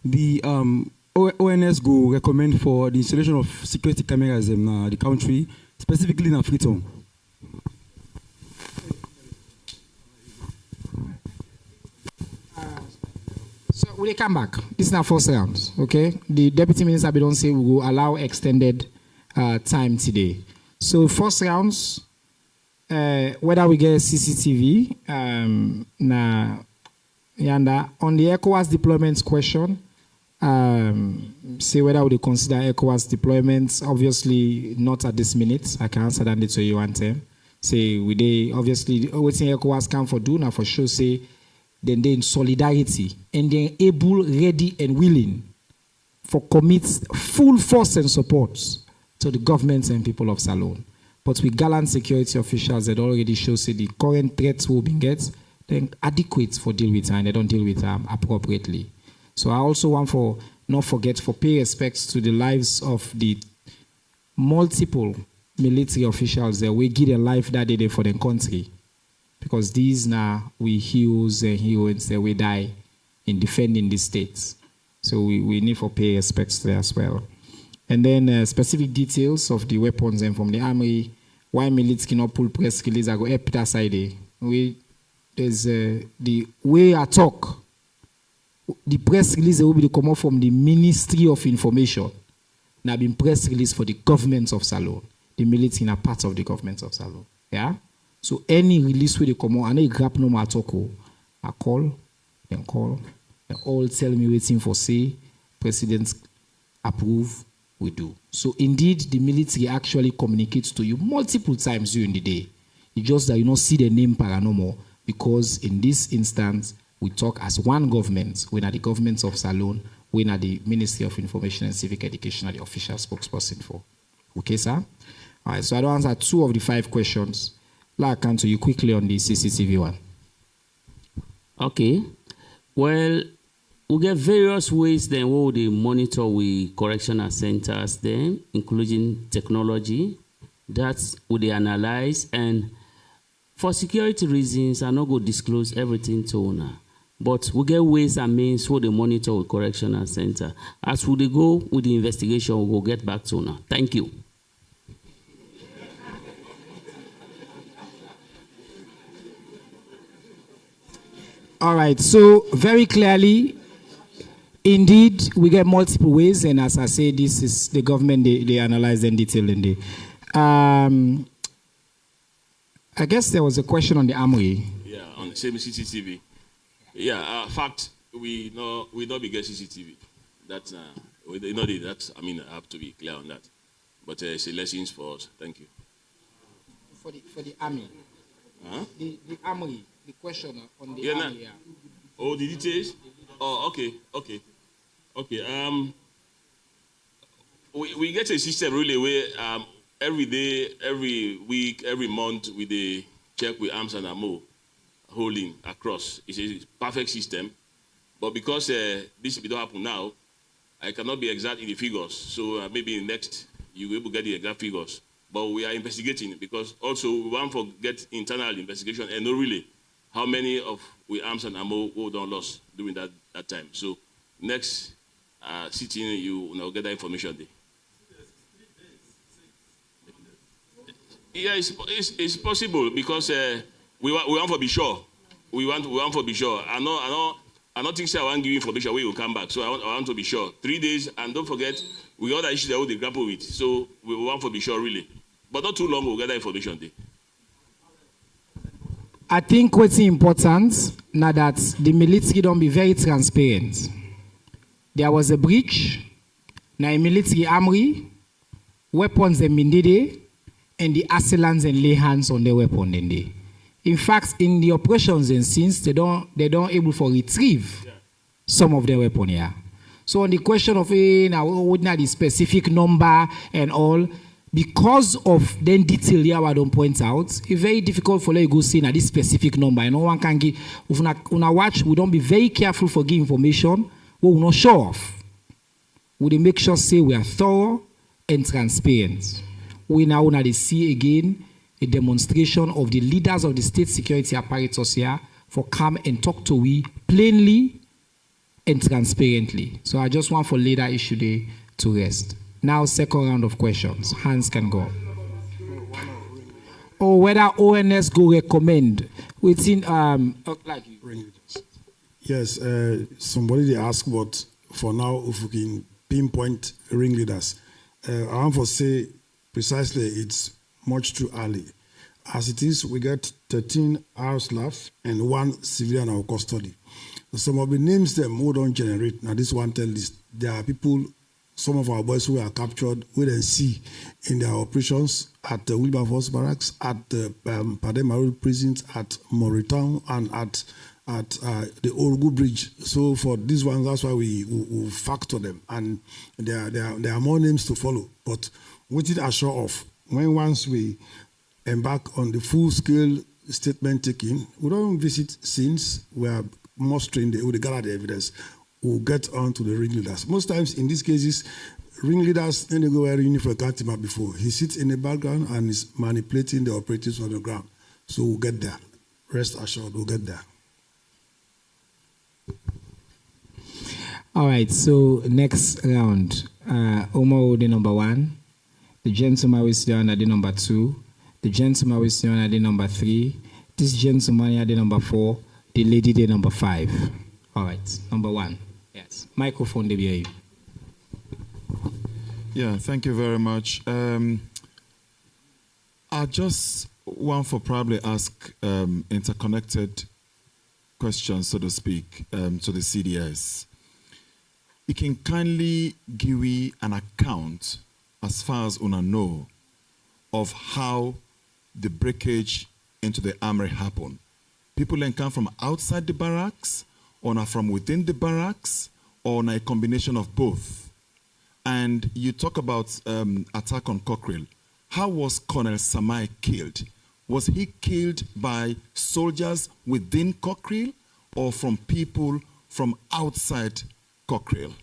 the ONS go recommend for the installation of security cameras in the country, specifically in Freetown. So will they come back? This is our first round, okay? The deputy minister don't say we will allow extended time today. So first rounds, whether we get CCTV, yanda on the ECOWAS deployments question, say whether we consider ECOWAS deployments. Obviously not at this minute. I can answer that to you one time. Say we they obviously waiting ECOWAS can for do now for sure. Say then they in solidarity and they're able, ready, and willing for commit full force and support to the governments and people of Salone. But with gallant security officials that already show say the current threats will be get then adequate for deal with and they don't deal with them appropriately. So I also want for not forget for pay respects to the lives of the multiple military officials that we give their life that day for the country. Because these now we heroes and heroines that we die in defending the states. So we need for pay respects to that as well. And then specific details of the weapons and from the army, why military cannot pull press release, I go help that side. There's the way I talk, the press release will be come out from the Ministry of Information. Now been press release for the government of Salone. The military are part of the government of Salone. Yeah? So any release where they come out, and they grab no matter I call, they all tell me waiting for say, president approve, we do. So indeed, the military actually communicates to you multiple times during the day. It's just that you don't see the name paranormal because in this instance, we talk as one government. We're not the government of Salone. We're not the Ministry of Information and Civic Education, are the official spokesperson for. Okay, sir? All right, so I don't answer 2 of the 5 questions. Like, I can to you quickly on the CCTV one. Okay. Well, we get various ways then we will monitor with correctional centers then, including technology. That we they analyze, and for security reasons, I not go disclose everything to owner. But we get ways and means for the monitor with correctional center. As we go with the investigation, we will get back to owner. Thank you. All right, so very clearly, indeed, we get multiple ways, and as I say, this is the government, they analyze in detail in the. I guess there was a question on the armory. Yeah, on the same CCTV. Yeah, fact, we not be get CCTV. That's we know that. I mean, I have to be clear on that. But it's a lessons for us. Thank you. For the army. Huh? The armory. The question on the army. Army. Yeah. Oh, the details. Oh, okay. We get a system really where every day, every week, every month we check with arms and ammo holding across. It's a perfect system, but because this don't happen now, I cannot be exact in the figures. So maybe next you will be able to get the exact figures. But we are investigating because also we want to get internal investigation and know really how many of we arms and ammo who don't lost during that time. So next sitting you now get that information there. Yeah, it's possible because we want to be sure. We want to be sure. I don't think so. I want to give you information where you will come back. So I want to be sure. 3 days, and don't forget we got other issues that we grapple with. So we want to be sure really, but not too long. We'll get that information there. I think what's important now that the military don't be very transparent. There was a breach. Now a military armory, weapons them in the day, and the assailants and lay hands on the weapon in the. In fact, in the operations and scenes, they don't able to retrieve some of their weapon here. So on the question of now would not the specific number and all, because of then detail here I don't point out, it's very difficult for you to go see now this specific number. And no one can give if una watch, we don't be very careful for giving information we will not show off. We make sure say we are thorough and transparent. We now want to see again a demonstration of the leaders of the state security apparatus here for come and talk to we plainly and transparently. So I just want for later issue day to rest. Now second round of questions. Hands can go. Or whether ONS go recommend within like you. Yes, somebody they asked, but for now if we can pinpoint ringleaders. I want to say precisely it's much too early. As it is, we get 13 hours left and 1 civilian in our custody. Some of the names them who don't generate. Now this one tell this. There are people, some of our boys who are captured, we then see in their operations at the Wilberforce Barracks, at the Pademaru prisons, at Moritown, and at the Orugu Bridge. So for these ones, that's why we factor them. And there are more names to follow. But what it assure of, when once we embark on the full-scale statement taking, we don't visit scenes where most trained, we gather the evidence, we'll get on to the ringleaders. Most times in these cases, ringleaders, when they go wearing uniform, I can't remember before. He sits in the background and is manipulating the operatives on the ground. So we'll get there. Rest assured, we'll get there. All right, so next round. Omo the number 1. The gentleman with the under the number 2. The gentleman with the under the number 3. This gentleman at the number 4. The lady the number 5. All right, number 1. Yes. Microphone, you. Yeah, thank you very much. I just want to probably ask interconnected questions, so to speak, to the CDS. You can kindly give me an account, as far as una know, of how the breakage into the armory happened. People can come from outside the barracks, or not from within the barracks, or a combination of both. And you talk about attack on Cockrell. How was Colonel Samai killed? Was he killed by soldiers within Cockrell or from people from outside Cockrell?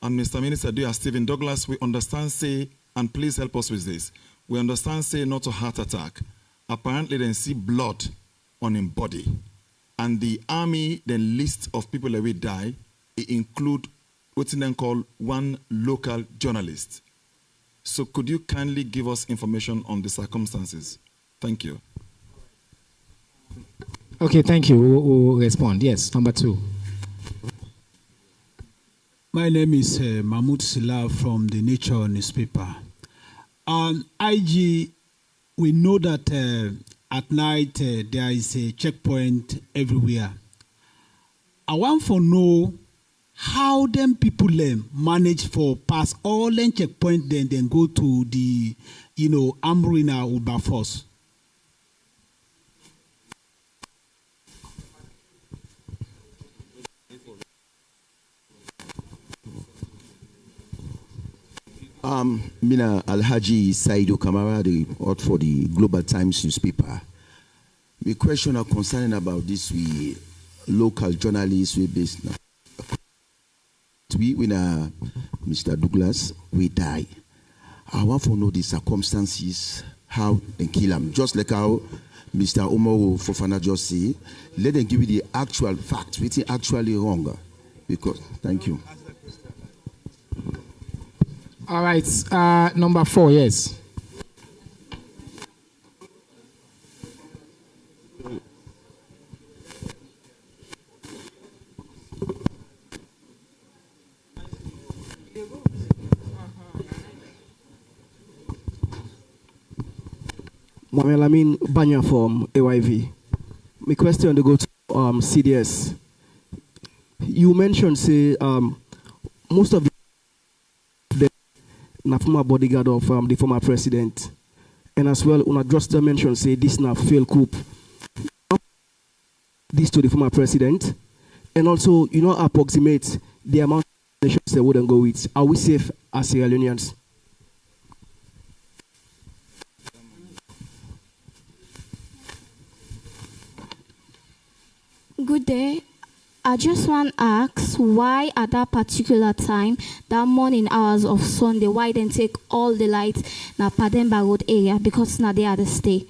And Mr. Minister, dear Stephen Douglas, we understand, say, and please help us with this. We understand, say, not a heart attack. Apparently, then see blood on his body. And the army, the list of people that will die, it include what's then called one local journalist. So could you kindly give us information on the circumstances? Thank you. Okay, thank you. We'll respond. Yes, number 2. My name is Mahmoud Sila from the Nature newspaper. IG, we know that at night there is a checkpoint everywhere. I want to know how them people manage for pass all them checkpoint then go to the Amrina Uba Force. Mina Alhaji Saido Kamara, the report for the Global Times newspaper. My question are concerning about this we local journalists we based now. We when Mr. Douglas we die. I want to know the circumstances how they kill him. Just like how Mr. Omowo Fofana just say, let them give you the actual facts, which is actually wrong. Because thank you. All right, number 4, yes. Mohamed Lamin Banya from AYV. My question to go to CDS. You mentioned, say, most of the former bodyguard of the former president, and as well, una just mentioned, say, this na failed coup. This to the former president, and also, approximate the amount of nations they wouldn't go with. Are we safe as Sierra Leoneans? Good day. I just want to ask why at that particular time, that morning hours of Sunday, why then take all the lights na Pademba Road area because now they are the stay.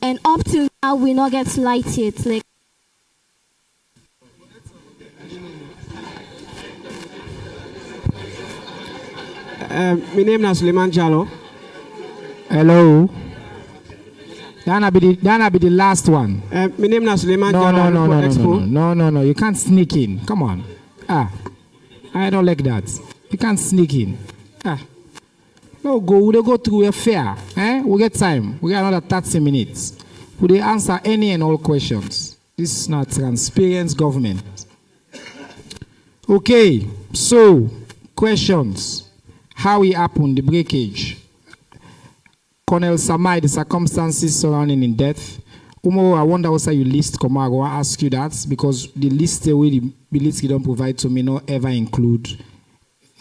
And up till now we not get light yet. Like my name is Suleiman Jalo. Hello. That'll be the last one. My name is Suleiman Jalo. No. You can't sneak in. Come on. I don't like that. You can't sneak in. No, we'll go through a fair. We get time. We got another 30 minutes. We'll answer any and all questions. This is not transparent government. Okay, so questions. How it happened, the breakage. Colonel Samai, the circumstances surrounding in death. Umo, I wonder also you list Komago. I ask you that because the list the way the military don't provide to me not ever include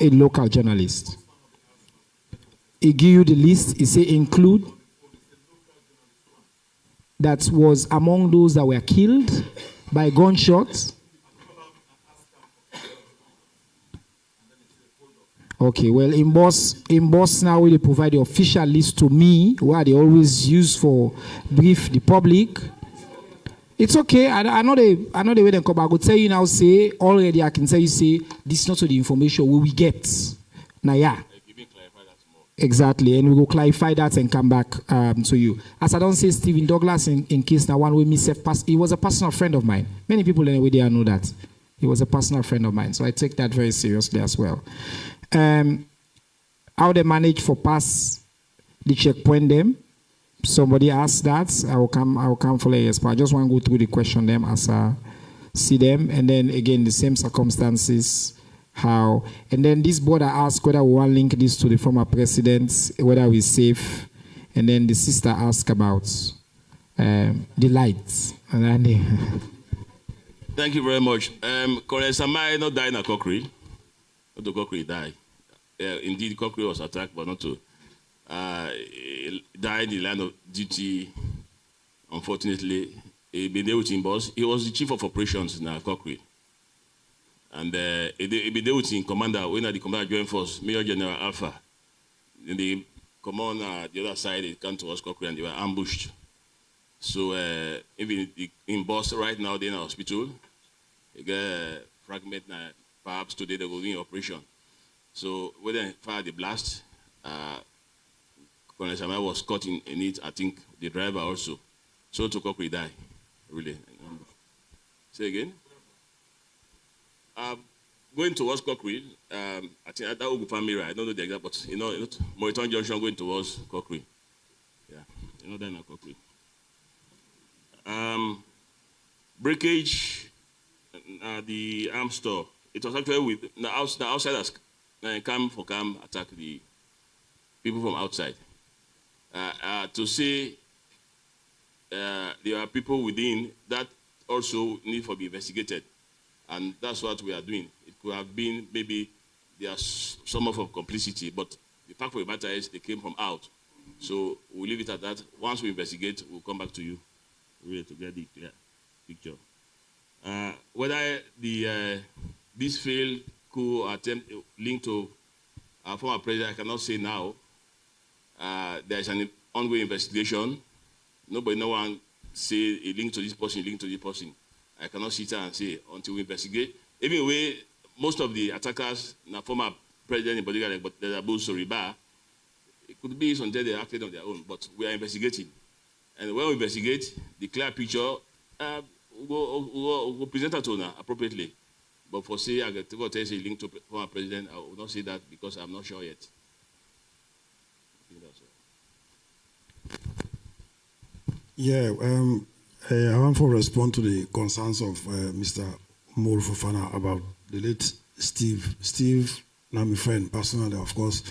a local journalist. He give you the list, he say include that was among those that were killed by gunshots. Okay, well, in boss now they provide the official list to me, where they always use for brief the public. It's okay. I know the way they come. I could tell you now. Say already, I can tell you. Say this is not the information we get. Now, yeah. Exactly, and we will clarify that and come back to you. As I don't say Stephen Douglas in case now one way me he was a personal friend of mine. Many people anyway there know that. He was a personal friend of mine, so I take that very seriously as well. How they manage for pass the checkpoint them. Somebody asked that. I will come for yes, but I just want to go through the question them as I see them, and then again the same circumstances. How and then this board asked whether we want to link this to the former president, whether we're safe, and then the sister asked about the lights. And then Thank you very much. Colonel Samai not died in a cockery. Not the cockery died. Indeed, cockery was attacked, but not to. He died in the line of duty. Unfortunately, he been there with him boss. He was the chief of operations in a cockery. And he be there with him commander, when the commander joined force, Major General Alpha. In the command the other side, they came towards Cochrane and they were ambushed. So even in boss right now, they're in the hospital. They get fragment perhaps today they will be in operation. So when they fired the blast, Colonel Samai was caught in it, I think the driver also. So to Cochrane die, really. Say again? Going towards Cochrane, I think that will be familiar. I don't know the exact, but Moriton Junction going towards Cochrane. Yeah, that in Cochrane. breakage at the arms store. It was actually with the outsiders come attack the people from outside. To say there are people within that also need to be investigated, and that's what we are doing. It could have been maybe there's some of complicity, but the fact of the matter is they came from out. So we'll leave it at that. Once we investigate, we'll come back to you really to get the clear picture. Whether this failed coup attempt linked to our former president, I cannot say now. There is an ongoing investigation. No one say a link to this person, I cannot sit here and say until we investigate. Even way, most of the attackers, the former president in particular, but the Abu Soriba, it could be until they acted on their own, but we are investigating. And when we investigate, the clear picture, we'll present it to her appropriately. But for say, I got to tell you a link to former president, I will not say that because I'm not sure yet. Yeah, I want to respond to the concerns of Mr. Mor Fofana about the late Steve. Steve, now my friend personally, of course.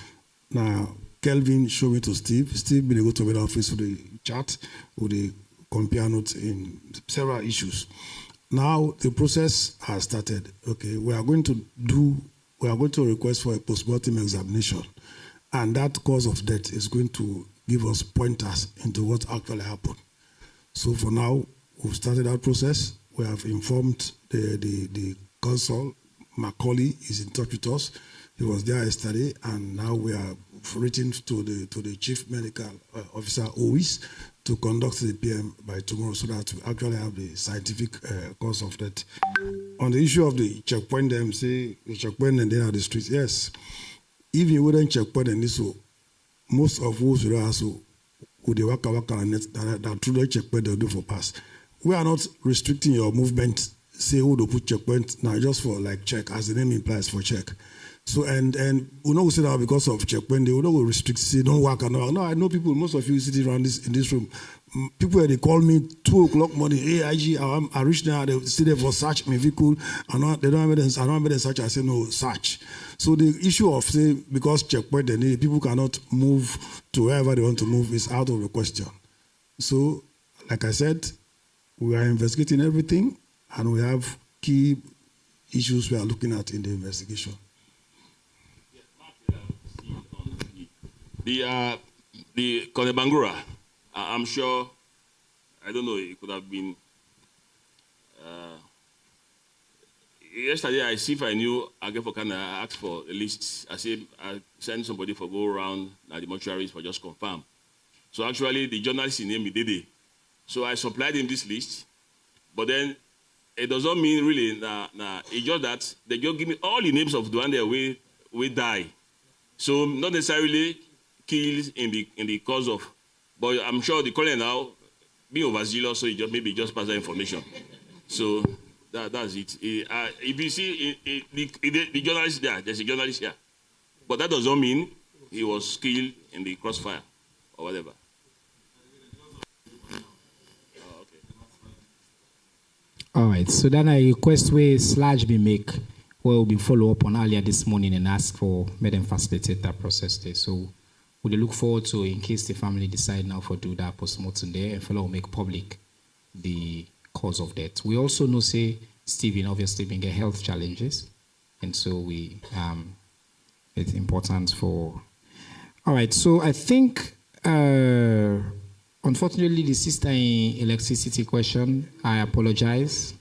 Now, Kelvin showed me to Steve. Steve been able to the office with the chat, with the compare notes in several issues. Now the process has started. Okay, we are going to request for a postmortem examination, and that cause of death is going to give us pointers into what actually happened. So for now, we've started that process. We have informed the consul. Macaulay is in touch with us. He was there yesterday, and now we are written to the chief medical officer, OIS, to conduct the PM by tomorrow so that we actually have the scientific cause of death. On the issue of the checkpoint, them say the checkpoint and then at the streets, yes. If you wouldn't checkpoint and this, most of those who are also would waka and that through the checkpoint they'll do for pass. We are not restricting your movement, say who to put checkpoint now just for like check, as the name implies, for check. So and we know we say that because of checkpoint, they will not restrict, say don't work and all. No, I know people, most of you sitting around in this room, people they call me 2 o'clock morning, hey IG, I reach there, they stay there for search my vehicle, and they don't have evidence, I don't have evidence search, I say no, search. So the issue of say because checkpoint they need, people cannot move to wherever they want to move is out of the question. So, like I said, we are investigating everything, and we have key issues we are looking at in the investigation. The Konebangura, I'm sure, I don't know, it could have been, yesterday I see if I knew, I asked for a list. I said, I send somebody for go around at the mortuaries for just confirm. So actually the journalist in name Dede. So I supplied him this list, but then it doesn't mean really, it's just that they just give me all the names of the one there we die. So not necessarily kills in the cause of, but I'm sure the colonel now being overzealous, so he just pass that information. So that's it. If you see the journalist there, there's a journalist here, but that doesn't mean he was killed in the crossfire or whatever. All right. So then I request where Sludge be make, where we'll be follow up on earlier this morning and ask for me them facilitate that process there. So we look forward to, in case the family decide now for do that postmortem there, and follow make public the cause of death. We also know say Stephen obviously been get health challenges, and so we it's important for. All right. So I think unfortunately the sister in electricity question, I apologize.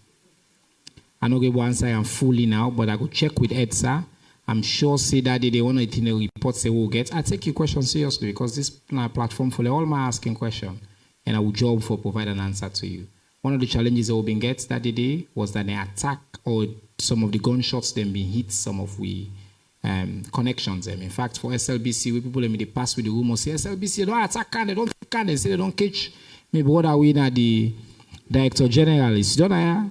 I know the answer I'm fully now, but I go check with EDSA. I'm sure say that they want to in a report say we'll get. I take your question seriously because this platform for all my asking question, and I will job for provide an answer to you. One of the challenges that we've been get that day was that the attack or some of the gunshots them being hit some of we connections. In fact, for SLBC, we people in the past with the rumor say SLBC they don't attack can, they don't can, they say they don't catch. Maybe what are we now the director general is don't I?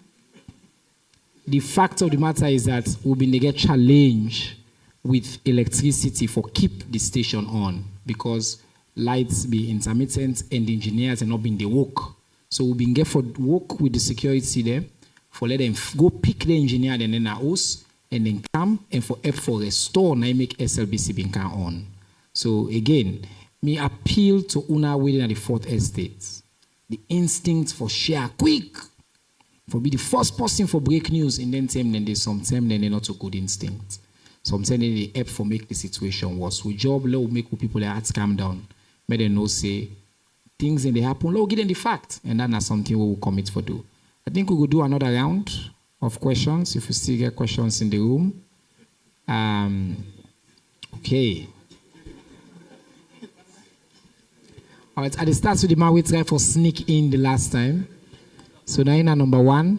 The fact of the matter is that we've been to get challenged with electricity for keep the station on because lights be intermittent and the engineers are not being the work. So we've been get for work with the security there for let them go pick the engineer and then house and then come and for help for restore and make SLBC being on. So again, me appeal to una within the fourth estate. The instinct for share quick, for be the first person for break news, and then there's sometimes then not so good instinct. Sometimes they help for make the situation worse. We job low make people their hearts calm down. May they know say things in they happen low, give them the fact, and that's something we will commit for do. I think we will do another round of questions if you still get questions in the room. Okay. All right, at the start with the man we tried for sneak in the last time. So now in number 1,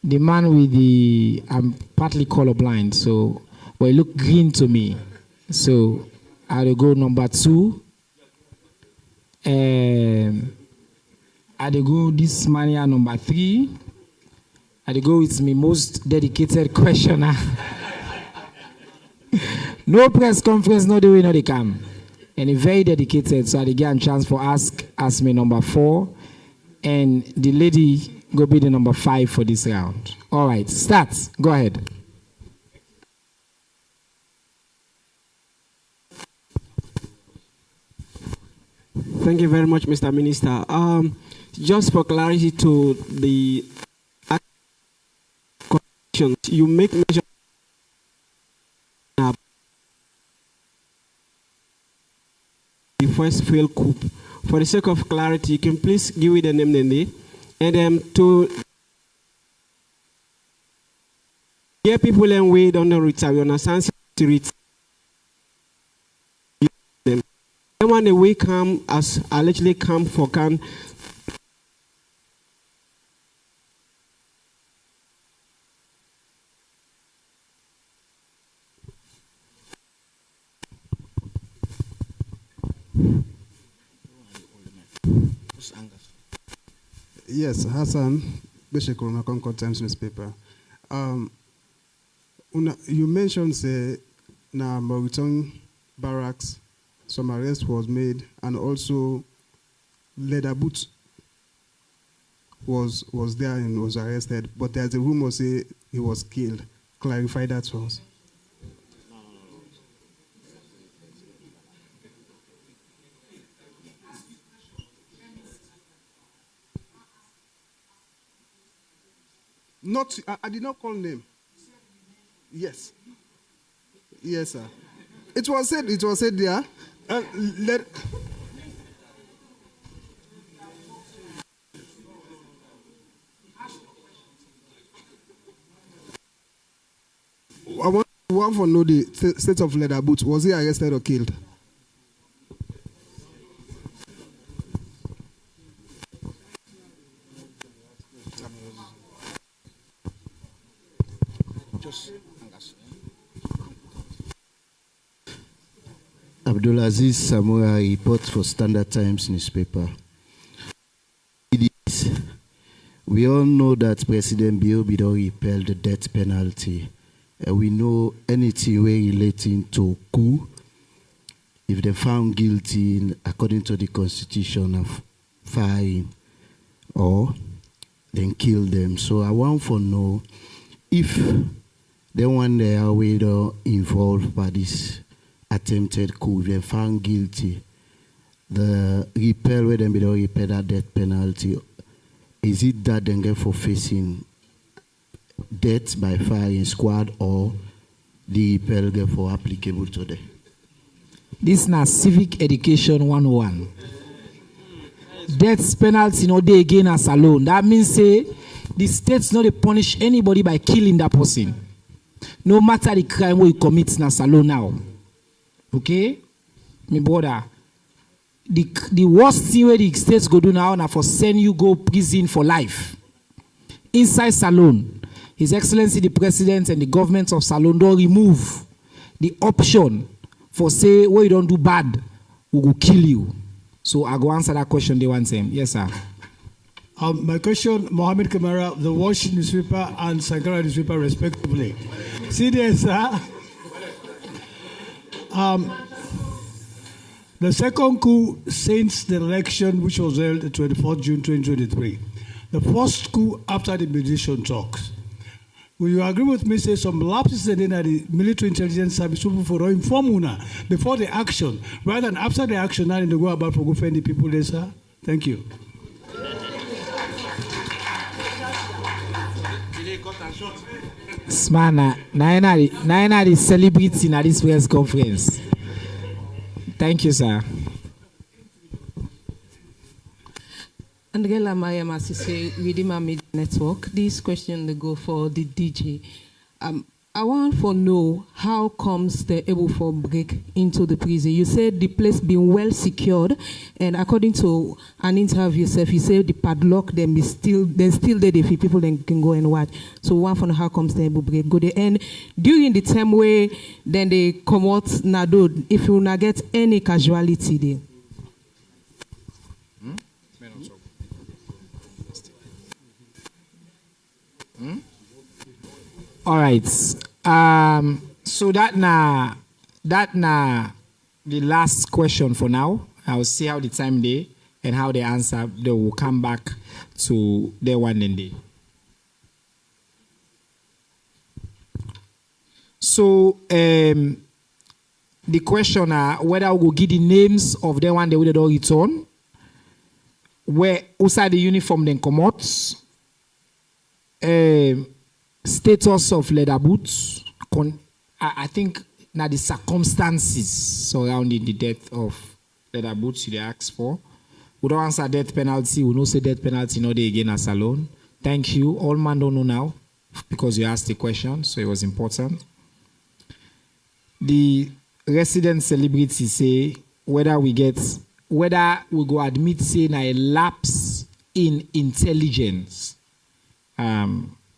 the man with the, I'm partly colorblind, so well, it look green to me. So I'll go number 2. I'll go this man here, number 3. I'll go with my most dedicated questioner. No press conference, no the way, no they come. And he very dedicated, so I get a chance for ask me number 4. And the lady go be the number 5 for this round. All right, start. Go ahead. Thank you very much, Mr. Minister. Just for clarity to the questions, you make measure the first failed coup. For the sake of clarity, you can please give me the name Nende. And to get people and wait on the retire, we understand to retire. And when the way come, as allegedly come for can. Yes, Hassan, Beshekuruma Concord Times newspaper. You mentioned say na Moriton barracks, some arrest was made, and also Leather Boot was there and was arrested, but there's a rumor say he was killed. Clarify that for us. Not, I did not call name. Yes. Yes, sir. It was said there. I want to know the state of Leather Boot. Was he arrested or killed? Abdulaziz Samura report for Standard Times newspaper. We all know that President Bill repealed the death penalty. We know anything relating to coup, if they found guilty according to the constitution of firing or then kill them. So I want to know if they want their way involved by this attempted coup, they found guilty, the repeal where they repeal that death penalty, is it that they get for facing death by firing squad or the repeal get for applicable to them? This is not civic education 101. Death penalty no dey again as alone. That means say the state's not to punish anybody by killing that person. No matter the crime we commit na alone now. Okay? My brother. The worst thing where the states go do now na for send you go prison for life. Inside Salone, His Excellency the President and the government of Salone don't remove the option for say, well, you don't do bad, we will kill you. So I go answer that question they want him. Yes, sir. My question, Mohammed Kamara, the Wash newspaper and Sankara newspaper, respectively. See there, sir. The second coup since the election, which was held the 24th June 2023, the first coup after the mediation talks. Will you agree with me, say some lapses in the military intelligence service people for inform una before the action, rather than after the action, now they go about for go find the people there, sir? Thank you. Smana, na the celebrity in this press conference. Thank you, sir. Andrela Mariam Asise, Redeemer Media Network. This question they go for the DJ. I want to know how comes they able to break into the prison. You said the place being well secured, and according to an interview, you said the padlock them is still there if people then can go and watch. So one for how comes they able to break go there. And during the time where then they come out Nado, if you not get any casualty there. All right. So that na the last question for now. I will see how the time they and how they answer. They will come back to their one and day. So the question whether we will give the names of the one they will all return, where outside the uniform then come out. Status of leather boots. I think now the circumstances surrounding the death of leather boots you ask for. We don't answer death penalty. We don't say death penalty no day again as alone. Thank you. All man don't know now because you asked the question, so it was important. The resident celebrity say whether we go admit saying a lapse in intelligence.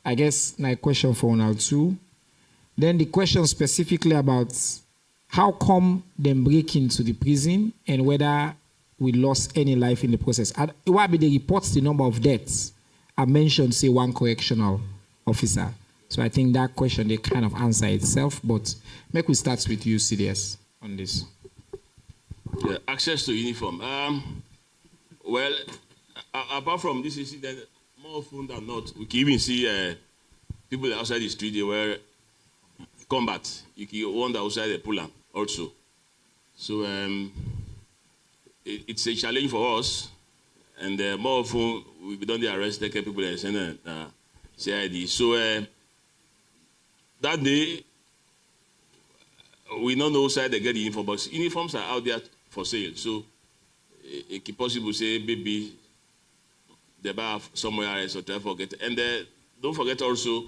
I guess my question for now too. Then the question specifically about how come them break into the prison and whether we lost any life in the process. What be the reports the number of deaths? I mentioned say one correctional officer. So I think that question they kind of answer itself. But make we start with you, CDS, on this. Yeah, access to uniform. Well, apart from this incident. More often than not, we can even see people outside the street they wear combat. You can wander outside the pull also. So it's a challenge for us. And more often, we don't arrest, take people and send CID. So that day, we don't know outside they get the uniform, but uniforms are out there for sale. So it can possible say, maybe they buy somewhere else or try to forget. And don't forget also,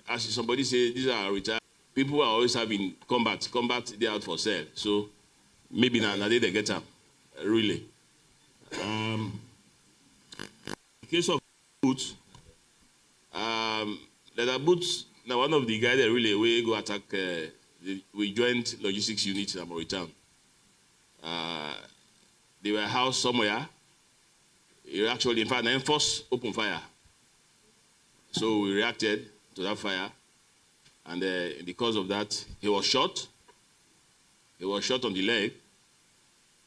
as somebody said, these are retired. People are always having combat. Combat, they're out for sale. So maybe now they get up, really. In case of boots, leather boots, now one of the guys that really we go attack, we joined logistics unit in Mauritania. They were housed somewhere. He actually, in fact, enforced open fire. So we reacted to that fire. And because of that, he was shot. He was shot on the leg,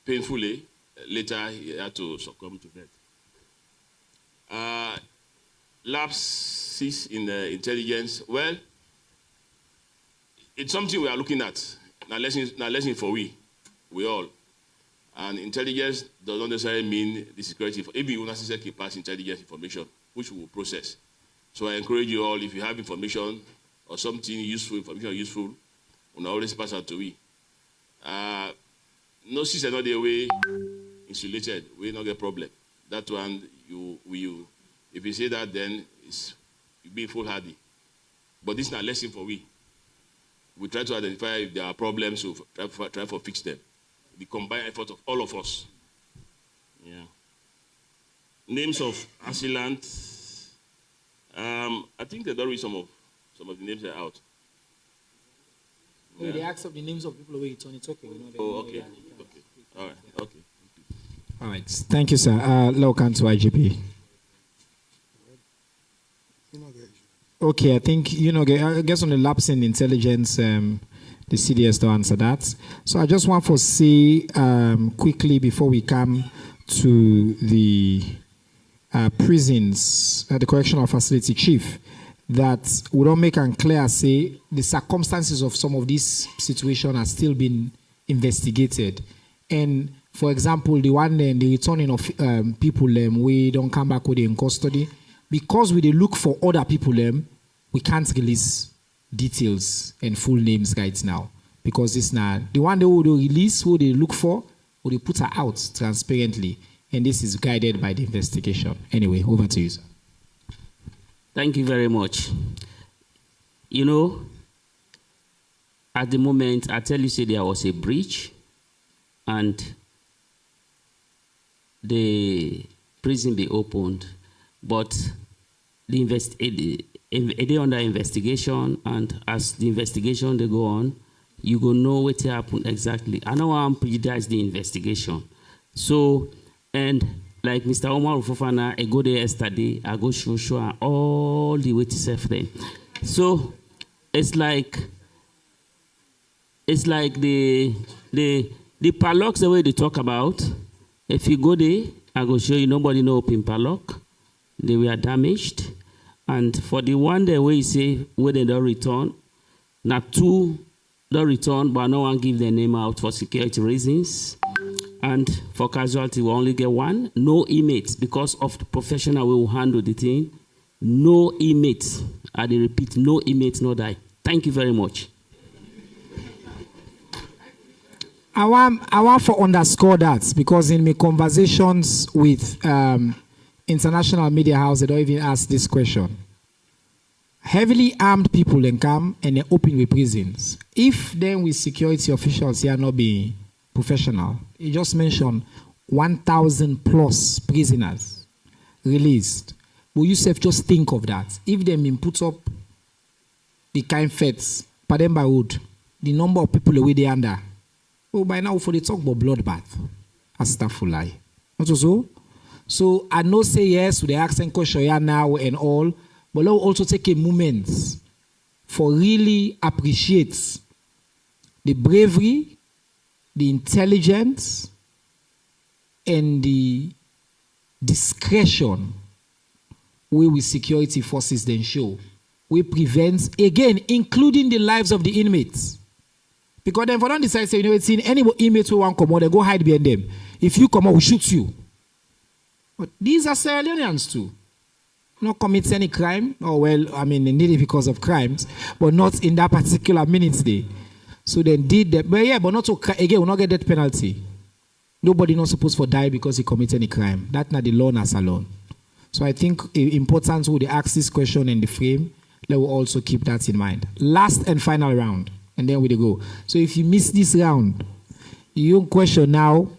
painfully. Later, he had to succumb to death. Lapses in the intelligence. Well, it's something we are looking at. Now, lesson for we all. And intelligence does not necessarily mean the security. If you necessarily pass intelligence information, which we will process. So I encourage you all, if you have information or something useful, you always pass out to we. No system not the way insulated, we not get problem. That one, you if you say that, then you be foolhardy. But this is not a lesson for we. We try to identify if there are problems, so try to fix them. The combined effort of all of us. Yeah. Names of assailant. I think they don't read some of the names are out. Yeah. They ask of the names of people where it's on. It's okay. Okay. All right. Okay. All right. Thank you, sir. Welcome to IGP. Okay, I think I guess on the lapse in intelligence, the CDS to answer that. So I just want to say quickly before we come to the prisons, the correctional facility chief, that we don't make it clear, say, the circumstances of some of these situations are still being investigated. And for example, the one then, the returning of people, we don't come back with in custody. Because we dey look for other people, we can't release details and full names right now. Because it's not, the one they will release, who they look for, or they put her out transparently. And this is guided by the investigation. Anyway, over to you, sir. Thank you very much. You know, at the moment, I tell you, say there was a breach, and the prison be opened, but the they under investigation, and as the investigation they go on, you go know what happened exactly. I know I'm prejudice the investigation. So, and like Mr. Omar Ufofana, I go there yesterday, I go show all the way to safe them. So it's like the padlocks the way they talk about. If you go there, I go show you nobody know open padlock. They were damaged. And for the one the way you say where they don't return, not two don't return, but no one give their name out for security reasons. And for casualty, we only get one. No inmates, because of the professional we will handle the thing. No inmates. I repeat, no inmates, no die. Thank you very much. I want to underscore that, because in my conversations with international media house, they don't even ask this question. Heavily armed people then come and they open with prisons. If then with security officials here not being professional, you just mentioned 1,000 plus prisoners released. Will you just think of that? If they been put up the kind feds, Pademba Road, the number of people away they under. Oh, by now for the talk about bloodbath. Astaghfirullah. Not so? So I know say yes with the accent question now and all, but let's also take a moment for really appreciate the bravery, the intelligence, and the discretion where we security forces then show. We prevent, again, including the lives of the inmates. Because then if I don't decide, say, you know, it's in any inmates who want to come out, they go hide behind them. If you come out, we shoot you. But these are Sierra Leoneans too. Not commit any crime, or well, I mean, they did it because of crimes, but not in that particular minute day. So then did that, but yeah, but not to, again, we'll not get death penalty. Nobody not supposed to die because he commit any crime. That's not the law as alone. So I think important when they ask this question in the frame, let us also keep that in mind. Last and final round, and then we go. So if you miss this round, you question now,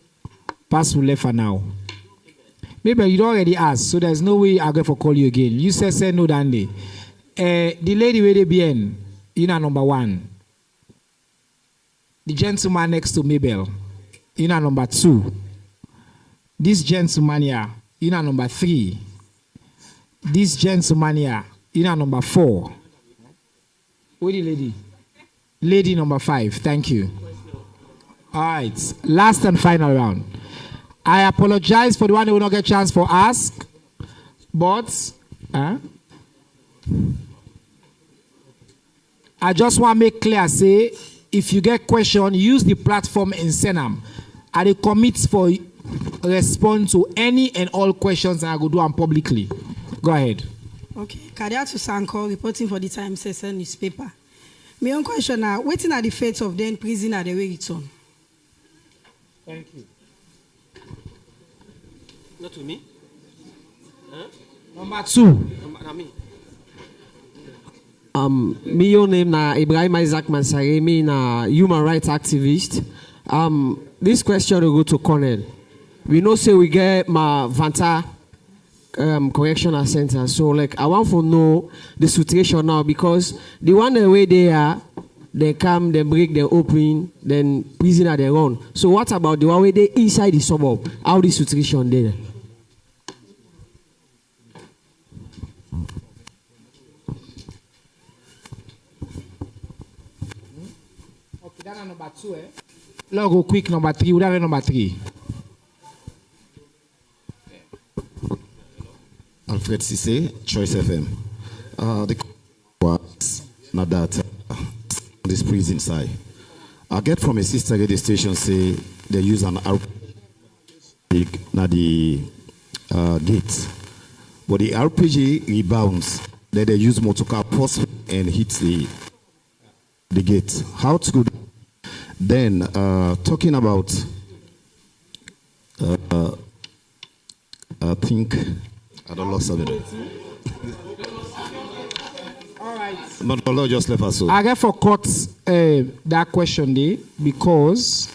pass will left for now. Maybe you don't already ask, so there's no way I'm going to call you again. You say no, Dandy. The lady with the BN, you know, number 1. The gentleman next to Mabel, you know, number 2. This gentleman here, you know, number 3. This gentleman here, you know, number 4. Who the lady? Lady number 5. Thank you. All right. Last and final round. I apologize for the one who will not get a chance for ask, but I just want to make clear, say, if you get question, use the platform and send them. I will commit for respond to any and all questions, and I will do them publicly. Go ahead. Okay. Kadiatu Sanko, reporting for the Times SSN newspaper. My own question now, waiting at the fate of the prisoner the way it's on. Thank you. Not to me? Huh? Number 2. Me. Me your name na Ibrahim Isaac Mansare, me na human rights activist. This question will go to Cornell. We know say we get my Vanta correctional center. So like I want to know the situation now, because the one the way they are, they come, they break, they open, then prisoner they run. So what about the one where they inside the suburb? How the situation there? That's number 2, eh? Let's go quick, number 3. We have number 3. Alfred Cisse, Choice FM. The was not that this prison side. I get from a sister radio station say they use an RPG na the gate, but the RPG rebounds. Then they use motor car post and hits the gate. How to go? Then talking about I think I don't lost something. All right. But Allah just left us so. I get for cut that question there because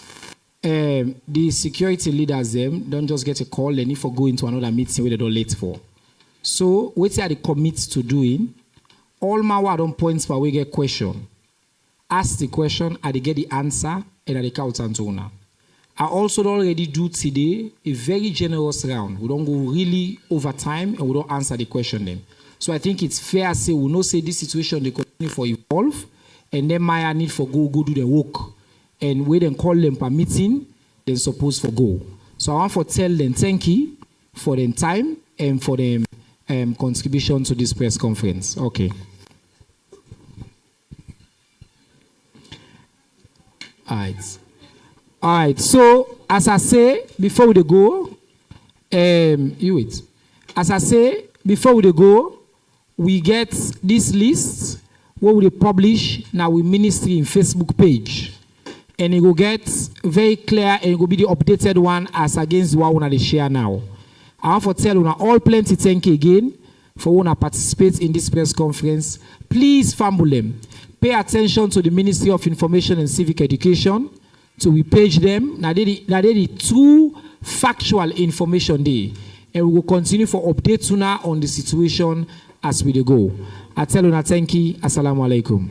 the security leaders them don't just get a call, they need for go into another meeting where they don't late for. So what are they commit to doing? All my word on points per we get question. Ask the question, and they get the answer, and they count and now. I also already do today a very generous round. We don't go really over time and we don't answer the question then. So I think it's fair to say we know say this situation they continue for evolve and then Maya need for go do the work. And we then call them per meeting, then suppose for go. So I want to tell them thank you for their time and for them contribution to this press conference. Okay. All right. So as I say before we go, you wait. As I say before we go, we get this list what we publish now we ministry in Facebook page, and it will get very clear and it will be the updated one as against the one they share now. I want to tell you now all plenty thank you again for wanna participate in this press conference. Please fumble them. Pay attention to the Ministry of Information and Civic Education. So we page them. Now they the true factual information there. And we will continue for updates on the situation as we go. I tell you now thank you. Assalamu alaikum.